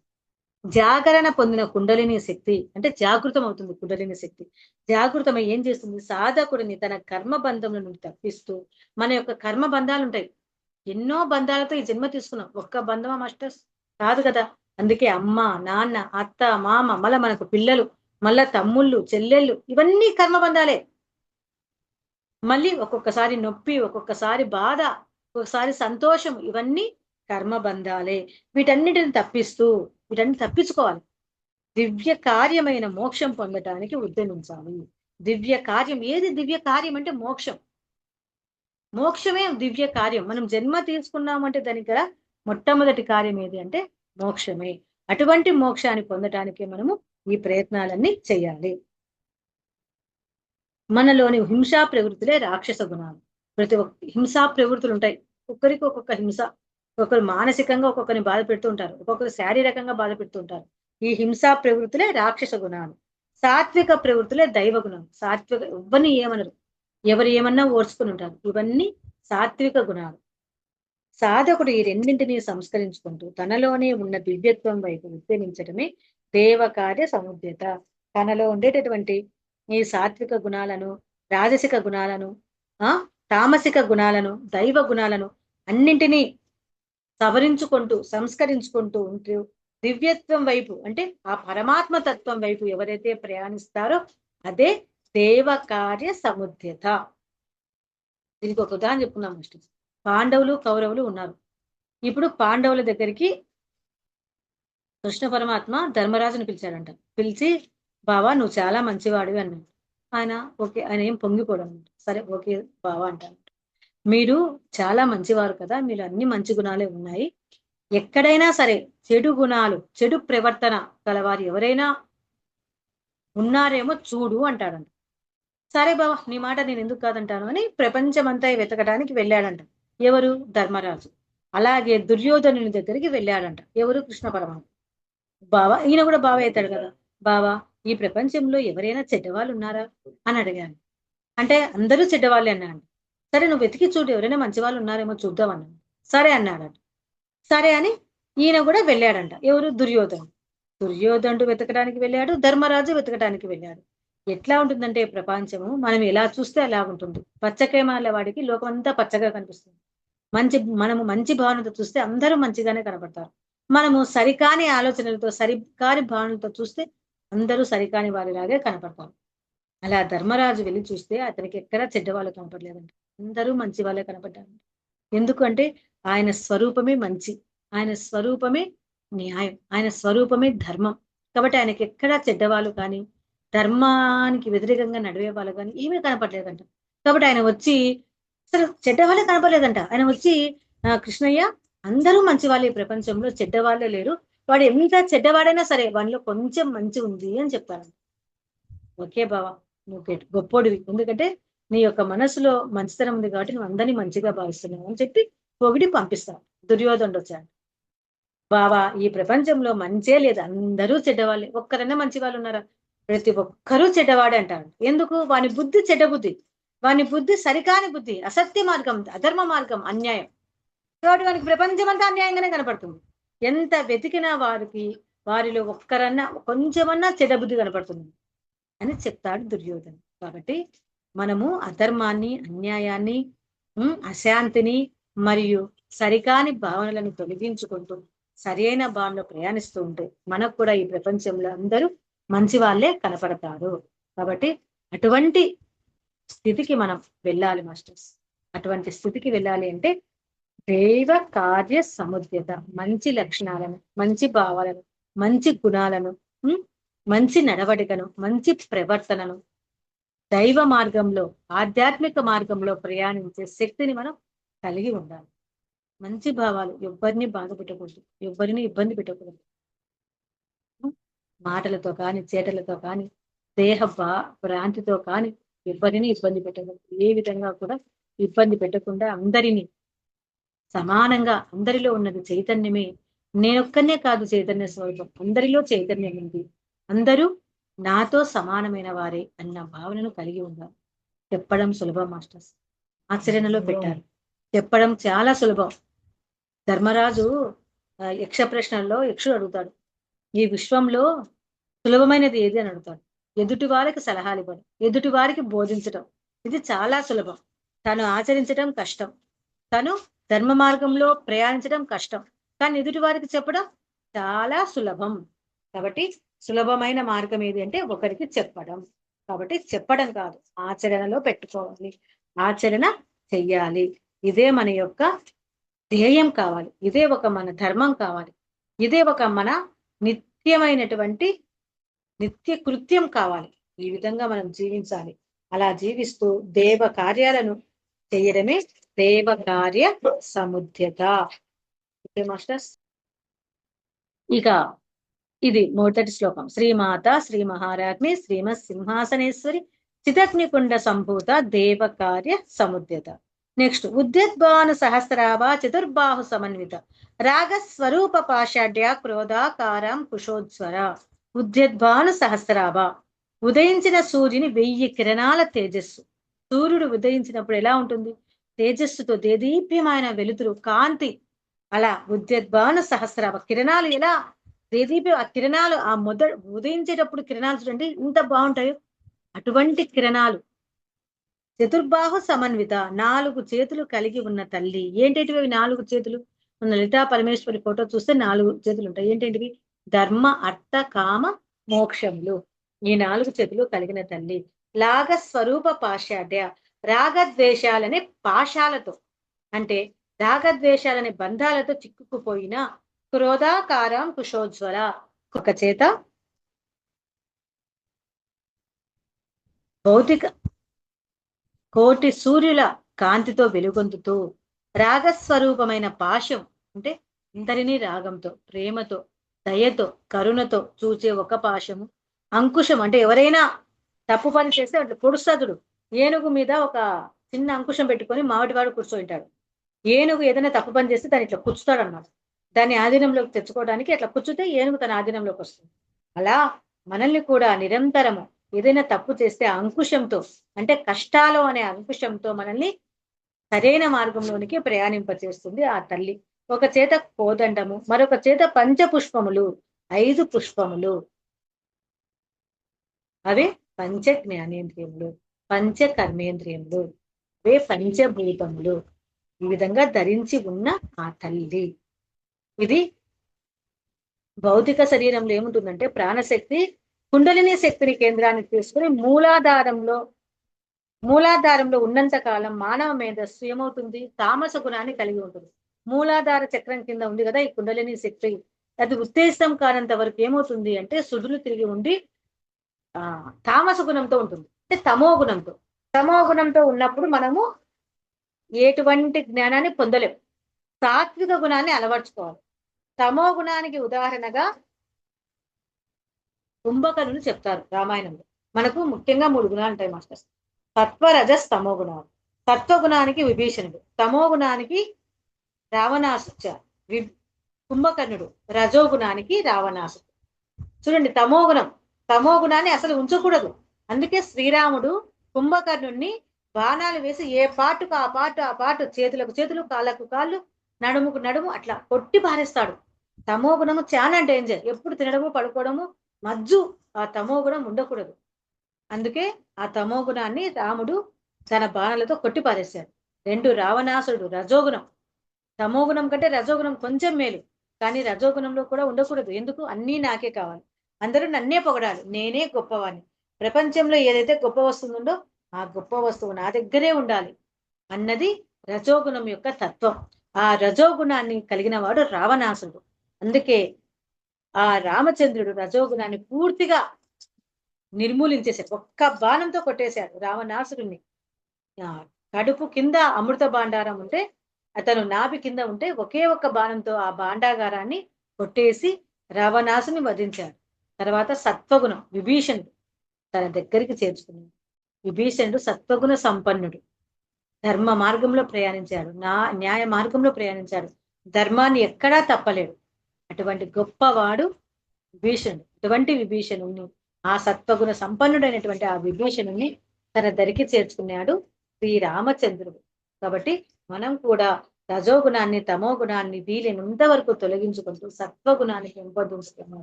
జాగరణ పొందిన కుండలిని శక్తి అంటే జాగృతం అవుతుంది. కుండలిని శక్తి జాగృతమై ఏం చేస్తుంది, సాధకుడిని తన కర్మ బంధముల నుండి తప్పిస్తూ, మన యొక్క కర్మ బంధాలు ఉంటాయి. ఎన్నో బంధాలతో ఈ జన్మ తీసుకున్నాం. ఒక్క బంధమా మాస్టర్స్? కాదు కదా. అందుకే అమ్మ, నాన్న, అత్త, మామ, మళ్ళా మనకు పిల్లలు, మళ్ళా తమ్ముళ్ళు, చెల్లెళ్ళు, ఇవన్నీ కర్మ బంధాలే. మళ్ళీ ఒక్కొక్కసారి నొప్పి, ఒక్కొక్కసారి బాధ, ఒక్కొక్కసారి సంతోషం, ఇవన్నీ కర్మ బంధాలే. వీటన్నిటిని తప్పిస్తూ, వీటన్ని తప్పించుకోవాలి. దివ్య కార్యమైన మోక్షం పొందటానికి ఉద్యమించాలి. దివ్య కార్యం ఏది? దివ్య కార్యం అంటే మోక్షం. మోక్షమే దివ్య కార్యం. మనం జన్మ తీసుకున్నామంటే దానికి గల మొట్టమొదటి కార్యం ఏది అంటే మోక్షమే. అటువంటి మోక్షాన్ని పొందటానికి మనము ఈ ప్రయత్నాలన్నీ చేయాలి. మనలోని హింసా ప్రవృత్తులే రాక్షస గుణాలు. ప్రతి ఒక్క హింసా ప్రవృత్తులు ఉంటాయి. ఒక్కొక్కరికి ఒక్కొక్క హింస. ఒక్కొక్కరు మానసికంగా ఒక్కొక్కరిని బాధ పెడుతూ ఉంటారు, ఒక్కొక్కరు శారీరకంగా బాధ పెడుతూ ఉంటారు. ఈ హింసా ప్రవృత్తులే రాక్షస గుణాలు. సాత్విక ప్రవృత్తులే దైవ గుణాలు. సాత్విక ఎవ్వరిని ఏమనరు, ఎవరు ఏమన్నా ఓర్చుకుని ఉంటారు. ఇవన్నీ సాత్విక గుణాలు. సాధకుడు ఈ రెండింటినీ సంస్కరించుకుంటూ తనలోనే ఉన్న దివ్యత్వం వైపు ఉద్యమించడమే దేవకార్య సముద్యత. తనలో ఉండేటటువంటి ఈ సాత్విక గుణాలను, రాజసిక గుణాలను, తామసిక గుణాలను, దైవ గుణాలను అన్నింటినీ సవరించుకుంటూ సంస్కరించుకుంటూ ఉంటూ దివ్యత్వం వైపు అంటే ఆ పరమాత్మ తత్వం వైపు ఎవరైతే ప్రయాణిస్తారో అదే దేవకార్య సముద్యత. దీనికి ఒక ఉదాహరణ చెప్పుకున్నాం. పాండవులు కౌరవులు ఉన్నారు. ఇప్పుడు పాండవుల దగ్గరికి కృష్ణ పరమాత్మ ధర్మరాజుని పిలిచాడంట. పిలిచి, బావా నువ్వు చాలా మంచివాడివి అన్నాడు. ఆయన ఓకే, ఆయన ఏం పొంగిపోవడం, సరే ఓకే బావా అంటాను. మీరు చాలా మంచివారు కదా, మీరు అన్ని మంచి గుణాలే ఉన్నాయి. ఎక్కడైనా సరే చెడు గుణాలు, చెడు ప్రవర్తన గలవారు ఎవరైనా ఉన్నారేమో చూడు అంటాడంట. సరే బావా నీ మాట నేను ఎందుకు కాదంటాను అని ప్రపంచమంతా వెతకడానికి వెళ్ళాడంట. ఎవరు? ధర్మరాజు. అలాగే దుర్యోధనుని దగ్గరికి వెళ్ళాడంట. ఎవరు? కృష్ణ పరమాత్మ. బావా, ఈయన కూడా బావ అవుతాడు కదా. బావా ఈ ప్రపంచంలో ఎవరైనా చెడ్డవాళ్ళు ఉన్నారా అని అడిగాను. అంటే అందరూ చెడ్డవాళ్ళే అన్నాడు. సరే నువ్వు వెతికి చూడు, ఎవరైనా మంచి వాళ్ళు ఉన్నారేమో చూద్దాం అన్నాడు. సరే అన్నాడంట. సరే అని ఈయన కూడా వెళ్ళాడంట. ఎవరు? దుర్యోధనుడు. దుర్యోధనుడు వెతకడానికి వెళ్ళాడు, ధర్మరాజు వెతకడానికి వెళ్ళాడు. ఎట్లా ఉంటుందంటే ప్రపంచము మనం ఎలా చూస్తే అలా ఉంటుంది. పచ్చకేమాల వాడికి లోకం అంతా పచ్చగా కనిపిస్తుంది. మనము మంచి భావనతో చూస్తే అందరూ మంచిగానే కనపడతారు. మనము సరికాని ఆలోచనలతో, సరికాని భావనలతో చూస్తే అందరూ సరికాని వారిలాగే కనపడతారు. అలా ధర్మరాజు వెళ్ళి చూస్తే అతనికి ఎక్కడా చెడ్డవాళ్ళు కనపడలేదంట. అందరూ మంచి వాళ్ళే కనపడ్డారు. ఎందుకంటే ఆయన స్వరూపమే మంచి, ఆయన స్వరూపమే న్యాయం, ఆయన స్వరూపమే ధర్మం. కాబట్టి ఆయనకి ఎక్కడా చెడ్డవాళ్ళు కానీ, ధర్మానికి వ్యతిరేకంగా నడివే వాళ్ళు కానీ ఏమీ కనపడలేదంట. కాబట్టి ఆయన వచ్చి అసలు చెడ్డవాళ్ళే కనపడలేదంట. ఆయన వచ్చి కృష్ణయ్య అందరూ మంచి వాళ్ళే, ప్రపంచంలో చెడ్డవాళ్ళే లేరు, వాడు ఎంత చెడ్డవాడైనా సరే వాడిలో కొంచెం మంచి ఉంది అని చెప్తారంట. ఓకే బావా నువ్వు గొప్పోడివి, ఎందుకంటే నీ యొక్క మనసులో మంచితనం ఉంది కాబట్టి నువ్వు అందరినీ మంచిగా భావిస్తున్నావు అని చెప్పి పొగిడి పంపిస్తావు. దుర్యోధనుడు వచ్చాడు. బావా ఈ ప్రపంచంలో మంచే లేదు, అందరూ చెడ్డవాళ్ళే, ఒక్కరైనా మంచి వాళ్ళు ఉన్నారా? ప్రతి ఒక్కరూ చెడ్డవాడే అంటారు. ఎందుకు? వాని బుద్ధి చెడ్డ బుద్ధి, వాని బుద్ధి సరికాని బుద్ధి, అసత్య మార్గం, అధర్మ మార్గం, అన్యాయం. కాబట్టి వానికి ప్రపంచం అంతా అన్యాయంగానే కనపడుతుంది. ఎంత వెతికినా వారిలో ఒక్కరన్నా కొంచెమన్నా చెడ్డ బుద్ధి కనపడుతుంది అని చెప్తాడు దుర్యోధను. కాబట్టి మనము అధర్మాన్ని, అన్యాయాన్ని, అశాంతిని మరియు సరికాని భావనలను తొలగించుకుంటూ సరైన భావనలో ప్రయాణిస్తూ ఉంటే మనకు కూడా ఈ ప్రపంచంలో అందరూ మంచి వాళ్ళే కనపడతారు. కాబట్టి అటువంటి స్థితికి మనం వెళ్ళాలి మాస్టర్స్. అటువంటి స్థితికి వెళ్ళాలి అంటే దైవ కార్య సముద్యత, మంచి లక్షణాలను, మంచి భావాలను, మంచి గుణాలను, మంచి నడవడికను, మంచి ప్రవర్తనను దైవ మార్గంలో, ఆధ్యాత్మిక మార్గంలో ప్రయాణించే శక్తిని మనం కలిగి ఉండాలి. మంచి భావాలు, ఎవ్వరిని బాధ పెట్టకూడదు, ఎవ్వరిని ఇబ్బంది పెట్టకూడదు. మాటలతో కానీ, చేటలతో కానీ, దేహ భ్రాంతితో కానీ ఎవ్వరిని ఇబ్బంది పెట్టకూడదు. ఏ విధంగా కూడా ఇబ్బంది పెట్టకుండా అందరినీ సమానంగా, అందరిలో ఉన్నది చైతన్యమే, నేనొక్కనే కాదు చైతన్య స్వరూపం, అందరిలో చైతన్యం ఉంది, అందరూ నాతో సమానమైన వారే అన్న భావనను కలిగి ఉండాలి. చెప్పడం సులభం మాస్టర్స్, ఆచరణలో పెట్టారు. చెప్పడం చాలా సులభం. ధర్మరాజు యక్ష ప్రశ్నల్లో యక్షుడు అడుగుతాడు, ఈ విశ్వంలో సులభమైనది ఏది అని అడుగుతాడు. ఎదుటి వారికి సలహాలు ఇవ్వడం, ఎదుటి వారికి బోధించడం, ఇది చాలా సులభం. తను ఆచరించడం కష్టం, తను ధర్మ మార్గంలో ప్రయాణించడం కష్టం, కానీ ఎదుటి వారికి చెప్పడం చాలా సులభం. కాబట్టి సులభమైన మార్గం ఏది అంటే ఒకరికి చెప్పడం. కాబట్టి చెప్పడం కాదు, ఆచరణలో పెట్టుకోవాలి, ఆచరణ చెయ్యాలి. ఇదే మన యొక్క ధ్యేయం కావాలి, ఇదే ఒక మన ధర్మం కావాలి, ఇదే ఒక మన నిత్యమైనటువంటి నిత్య కృత్యం కావాలి. ఈ విధంగా మనం జీవించాలి. అలా జీవిస్తూ దేవ కార్యాలను చేయడమే దేవ కార్య సముద్యత. ఓకే మాస్టర్స్, ఇక ఇది మొదటి శ్లోకం. శ్రీమాత శ్రీ మహారాజ్ని శ్రీమత్ సింహాసనేశ్వరి చిదగ్నికుండ సంభూత దేవ కార్య సముద్యత. నెక్స్ట్, ఉద్యద్భాను సహస్రాభ చతుర్బాహు సమన్విత రాగస్వరూప పాషాఢ్య క్రోధాకారం కుశోజ్వర. ఉద్యద్భాను సహస్రాభ, ఉదయించిన సూర్యుని 1000 కిరణాల తేజస్సు. సూర్యుడు ఉదయించినప్పుడు ఎలా ఉంటుంది? తేజస్సుతో దేదీప్యమైన వెలుతురు, కాంతి. అలా ఉద్యద్భాను సహస్రాభ కిరణాలు ఎలా దేదీప్య, ఆ కిరణాలు ఆ ఉదయించేటప్పుడు కిరణాలు చూడండి ఇంత బాగుంటాయో, అటువంటి కిరణాలు. చతుర్బాహు సమన్విత, 4 చేతులు కలిగి ఉన్న తల్లి. ఏంటంటివి 4 చేతులు? మన లలితా పరమేశ్వరి ఫోటో చూస్తే 4 చేతులు ఉంటాయి. ఏంటంటివి? ధర్మ అర్థ కామ మోక్షములు. ఈ 4 చేతులు కలిగిన తల్లి. లాగ స్వరూప పాషాఢ్య, రాగద్వేషాలనే పాశాలతో, అంటే రాగద్వేషాలనే బంధాలతో చిక్కుకుపోయిన క్రోధాకారం కుశోజ్వల, ఒక చేత భౌతిక కోటి సూర్యుల కాంతితో వెలుగొందుతూ రాగస్వరూపమైన పాశం, అంటే అందరినీ రాగంతో, ప్రేమతో, దయతో, కరుణతో చూచే ఒక పాశము. అంకుశం అంటే ఎవరైనా తప్పు పని చేస్తే అట్లా పొడుస్తాడు. ఏనుగు మీద ఒక చిన్న అంకుశం పెట్టుకొని మామిడివాడు కూర్చోంటాడు. ఏనుగు ఏదైనా తప్పు పని చేస్తే దాన్ని ఇట్లా కూర్చుతాడు అన్నమాట. దాన్ని ఆధీనంలోకి తెచ్చుకోవడానికి అట్లా కూర్చుతే ఏనుగు తన ఆధీనంలోకి వస్తుంది. అలా మనల్ని కూడా నిరంతరము ఏదైనా తప్పు చేస్తే అంకుశంతో, అంటే కష్టాలు అనే అంకుశంతో మనల్ని సరైన మార్గంలోనికి ప్రయాణింపచేస్తుంది ఆ తల్లి. ఒక చేత కోదండము, మరొక చేత పంచపుష్పములు, 5 పుష్పములు. అవే పంచ జ్ఞానేంద్రియములు, పంచ కర్మేంద్రియములు, అవే పంచభూతములు. ఈ విధంగా ధరించి ఉన్న ఆ తల్లి. ఇది భౌతిక శరీరంలో ఏముంటుందంటే ప్రాణశక్తి కుండలిని శక్తిని కేంద్రానికి తీసుకుని మూలాధారంలో ఉన్నంత కాలం మానవ మేధస్సు ఏమవుతుంది? తామస గుణాన్ని కలిగి ఉంటుంది. మూలాధార చక్రం కింద ఉంది కదా ఈ కుండలిని శక్తి. అది ఉత్తేజితం కానంత వరకు ఏమవుతుంది అంటే సుడులు తిరిగి ఉండి తామస గుణంతో ఉంటుంది, అంటే తమో గుణంతో ఉన్నప్పుడు మనము ఎటువంటి జ్ఞానాన్ని పొందలేం. సాత్విక గుణాన్ని అలవర్చుకోవాలి. తమో గుణానికి ఉదాహరణగా కుంభకర్ణుని చెప్తారు రామాయణంలో. మనకు ముఖ్యంగా 3 గుణాలు ఉంటాయి మాస్టర్స్: సత్వ రజస్ తమో గుణాలు. సత్వగుణానికి విభీషణుడు, తమో గుణానికి రావణాసుడు, కుంభకర్ణుడు, రజోగుణానికి రావణాసుడు. చూడండి, తమో గుణాన్ని అసలు ఉంచకూడదు. అందుకే శ్రీరాముడు కుంభకర్ణుణ్ణి బాణాలు వేసి ఏ పాటుకు ఆ పాటు, చేతులకు చేతులు, కాళ్ళకు కాళ్ళు, నడుముకు నడుము అట్లా కొట్టి పారేస్తాడు. తమో గుణము చాలా డేంజర్. ఎప్పుడు తినడము పడుకోవడము మజ్జు, ఆ తమో గుణం ఉండకూడదు. అందుకే ఆ తమో గుణాన్ని రాముడు తన బాణాలతో కొట్టి పారేశాడు. 2 రావణాసుడు రజోగుణం. తమో గుణం కంటే రజోగుణం కొంచెం మేలు, కానీ రజోగుణంలో కూడా ఉండకూడదు. ఎందుకు? అన్నీ నాకే కావాలి, అందరూ నన్నే పొగడాలి, నేనే గొప్పవాణ్ణి, ప్రపంచంలో ఏదైతే గొప్ప వస్తువు ఉందో ఆ గొప్ప వస్తువు నా దగ్గరే ఉండాలి అన్నది రజోగుణం యొక్క తత్వం. ఆ రజోగుణాన్ని కలిగిన వాడు రావణాసుడు. అందుకే ఆ రామచంద్రుడు రజోగుణాన్ని పూర్తిగా నిర్మూలించేశాడు. ఒక్క బాణంతో కొట్టేశాడు రావణాసురుణ్ణి. ఆ! కడుపు కింద అమృత భాండారం ఉంటే, అతను నాభి కింద ఉంటే ఒకే ఒక్క బాణంతో ఆ భాండాగారాన్ని కొట్టేసి రావణాసుని వధించాడు. తర్వాత సత్వగుణం విభీషణుడు తన దగ్గరికి చేర్చుకున్నాడు. విభీషణుడు సత్వగుణ సంపన్నుడు. ధర్మ మార్గంలో ప్రయాణించాడు. న్యాయ మార్గంలో ప్రయాణించాడు. ధర్మాన్ని ఎక్కడా తప్పలేడు. అటువంటి గొప్పవాడు విభీషణుడు. అటువంటి విభీషణుణ్ణి, ఆ సత్వగుణ సంపన్నుడైనటువంటి ఆ విభీషణుణ్ణి తన దరికి చేర్చుకున్నాడు శ్రీరామచంద్రుడు. కాబట్టి మనం కూడా రజోగుణాన్ని, తమో గుణాన్ని వీలైనంత వరకు తొలగించుకుంటూ సత్వగుణాన్ని పెంపొందించుకున్నాం.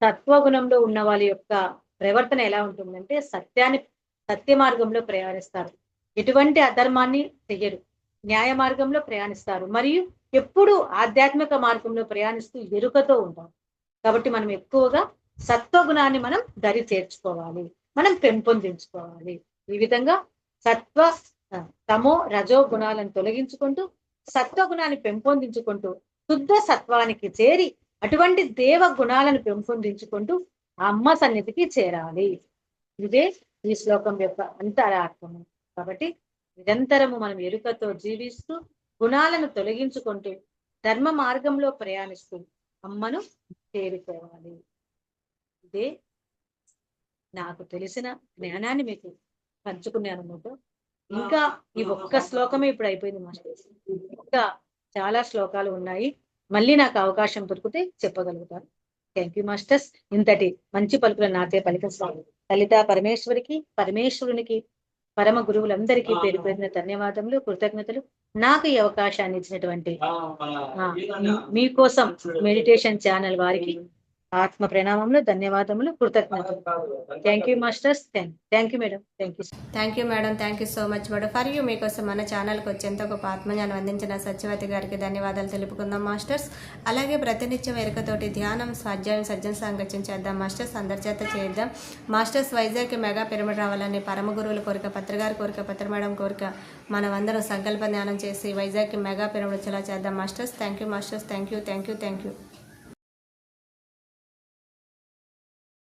సత్వగుణంలో ఉన్న వాళ్ళ యొక్క ప్రవర్తన ఎలా ఉంటుందంటే సత్య మార్గంలో ప్రయాణిస్తారు. ఎటువంటి అధర్మాన్ని చెయ్యరు. న్యాయ మార్గంలో ప్రయాణిస్తారు. మరియు ఎప్పుడు ఆధ్యాత్మిక మార్గంలో ప్రయాణిస్తూ ఎరుకతో ఉంటారు. కాబట్టి మనం ఎక్కువగా సత్వగుణాన్ని మనం దరి చేర్చుకోవాలి, మనం పెంపొందించుకోవాలి. ఈ విధంగా సత్వ తమో రజో గుణాలను తొలగించుకుంటూ సత్వగుణాన్ని పెంపొందించుకుంటూ శుద్ధ సత్వానికి చేరి అటువంటి దేవ గుణాలను పెంపొందించుకుంటూ ఆ అమ్మ సన్నిధికి చేరాలి. ఇదే ఈ శ్లోకం యొక్క అంతరార్థము. కాబట్టి నిరంతరము మనం ఎరుకతో జీవిస్తూ గుణాలను తొలగించుకుంటూ ధర్మ మార్గంలో ప్రయాణిస్తూ అమ్మను చేరుకోవాలి. ఇదే నాకు తెలిసిన జ్ఞానాన్ని మీకు పంచుకున్నాను మీతో. ఇంకా ఈ ఒక్క శ్లోకమే ఇప్పుడు అయిపోయింది మాస్టర్. ఇంకా చాలా శ్లోకాలు ఉన్నాయి. మళ్ళీ నాకు అవకాశం దొరికితే చెప్పగలుగుతాను. Thank you masters. ఇంతటి మంచి పలుకుల నాకే పలికిన స్వామి లలితా పరమేశ్వరికి, పరమేశ్వరునికి, పరమ గురువులందరికీ పేరు పేరున ధన్యవాదములు, కృతజ్ఞతలు. నాకు ఈ అవకాశాన్ని ఇచ్చినటువంటి మీకోసం మెడిటేషన్ ఛానల్ వారికి ఆత్మ ప్రణామములు, ధన్యవాదములు, కృతజ్ఞతలు. Thank you masters. Thank you madam. Thank you. Thank you madam. Thank you so much madam. For you మీకోసం మన ఛానల్కి వచ్చేంత గొప్ప ఆత్మజ్ఞానం అందించిన సత్యవతి గారికి ధన్యవాదాలు తెలుపుకుందాం మాస్టర్స్. అలాగే ప్రతినిత్యం ఎరుకతోటి ధ్యానం, స్వాధ్యాయం, సజ్జన సాంగత్యం చేద్దాం మాస్టర్స్. అందరి చేత చేద్దాం మాస్టర్స్. వైజాగ్కి మెగా పిరమిడ్ రావాలని పరమ గురువుల కోరిక, పత్రిగారి కోరిక, పత్ర మేడం కోరిక. మనం అందరం సంకల్ప ధ్యానం చేసి వైజాగ్కి మెగా పిరమిడ్ వచ్చేలా చేద్దాం masters. Thank you masters. Thank you.